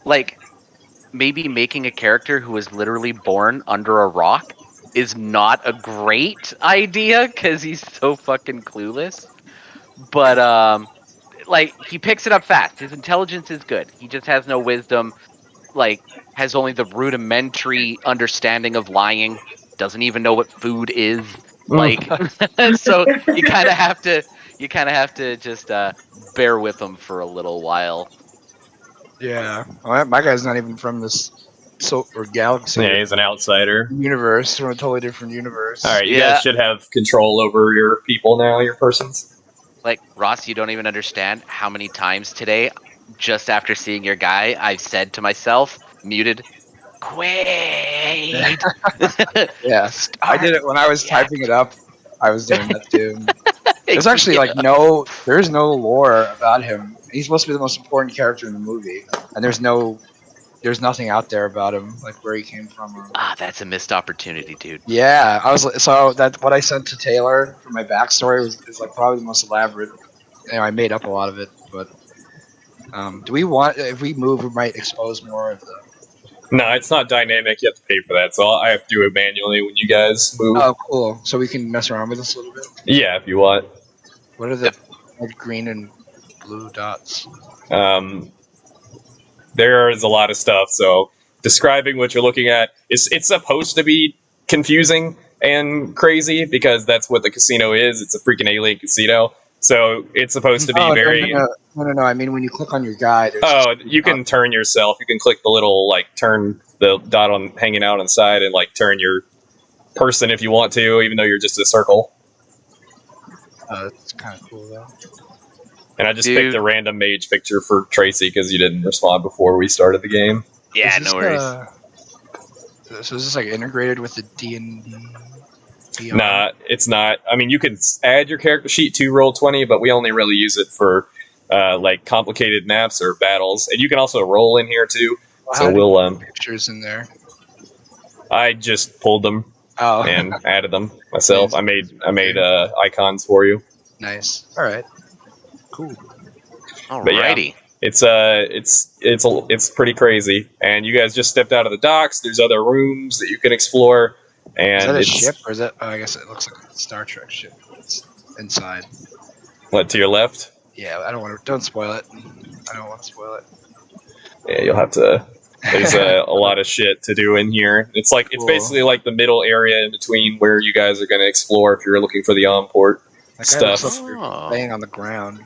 making a character who was literally born under a rock is not a great idea because he's so fucking clueless. But he picks it up fast. His intelligence is good. He just has no wisdom. Has only the rudimentary understanding of lying. Doesn't even know what food is. So you kind of have to just bear with him for a little while. Yeah, well, my guy's not even from this galaxy. Yeah, he's an outsider. Universe from a totally different universe. All right, you guys should have control over your people now, your persons. Like, Ross, you don't even understand how many times today, just after seeing your guy, I've said to myself, muted, Quaid. Yeah, I did it when I was typing it up. I was doing that too. There's actually there's no lore about him. He's supposed to be the most important character in the movie, and there's nothing out there about him, like where he came from. That's a missed opportunity, dude. Yeah, what I sent to Taylor for my backstory is like probably the most elaborate. I made up a lot of it, but do we want if we move, we might expose more of the. No, it's not dynamic. You have to pay for that, so I have to do it manually when you guys move. Oh, cool! So we can mess around with this a little bit. Yeah, if you want. What are the green and blue dots? There is a lot of stuff. So describing what you're looking at it's supposed to be confusing and crazy because that's what the casino is. It's a freaking alien casino. So it's supposed to be very. No. I mean, when you click on your guy, you can turn yourself. You can click the little turn the dot on hanging out on the side and turn your person if you want to, even though you're just a circle. That's kind of cool though. And I just picked a random mage picture for Tracy because you didn't respond before we started the game. Yeah, no worries. So is this integrated with the D&D? Nah, it's not. I mean, you can add your character sheet to Roll20, but we only really use it for like complicated maps or battles, and you can also roll in here too. Well, So how do we'll you put pictures in there. I just pulled them Oh, and added them myself. Nice. I made icons for you. Nice. All right. Cool. But yeah, Alrighty. it's pretty crazy. And you guys just stepped out of the docks. There's other rooms that you can explore. And Is that a it's ship or is that? Oh, I guess it looks like a Star Trek ship. It's inside. what to your left? Yeah, I don't want to. Don't spoil it. I don't want to spoil it. Yeah, you'll have to. There's a lot of shit to do in here. It's like it's Cool. basically like the middle area in between where you guys are going to explore if you're looking for the on-port That guy looks stuff. like you're laying on the ground.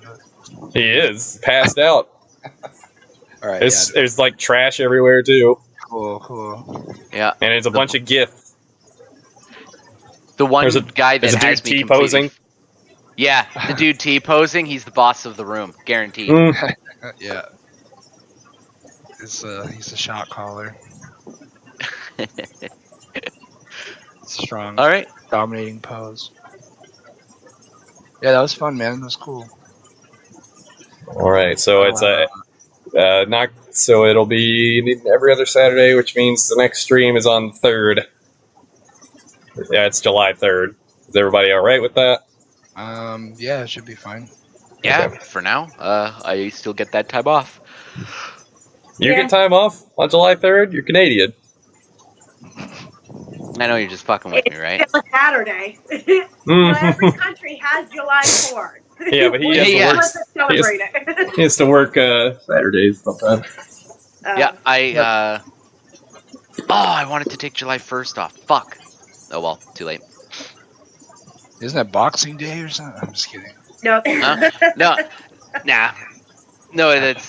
He is passed out. All right. There's like trash everywhere too, Cool. Yeah. and it's a bunch of gifts. The one There's a- guy that there's a has dude me T-posing. Yeah, the dude T-posing, he's the boss of the room, guaranteed. Yeah. He's a shot caller. Strong. All right. Dominating pose. Yeah, that was fun, man. That was cool. All right, so it's not so it'll be every other Saturday, which means the next stream is on the 3rd. Yeah, it's July 3rd. Is everybody all right with that? Yeah, it should be fine. Yeah, Okay. for now. I still get that time off. You get time off on July 3rd? You're Canadian. I know you're just fucking with me, right? It's still a Saturday. Every country has July 4th. Yeah, but he has to work. Let's celebrate it. He has to work Saturdays sometimes. Yeah, I wanted to take July 1st off. Fuck. Oh well, too late. Isn't that Boxing Day or something? I'm just kidding. No. No. Nah. No,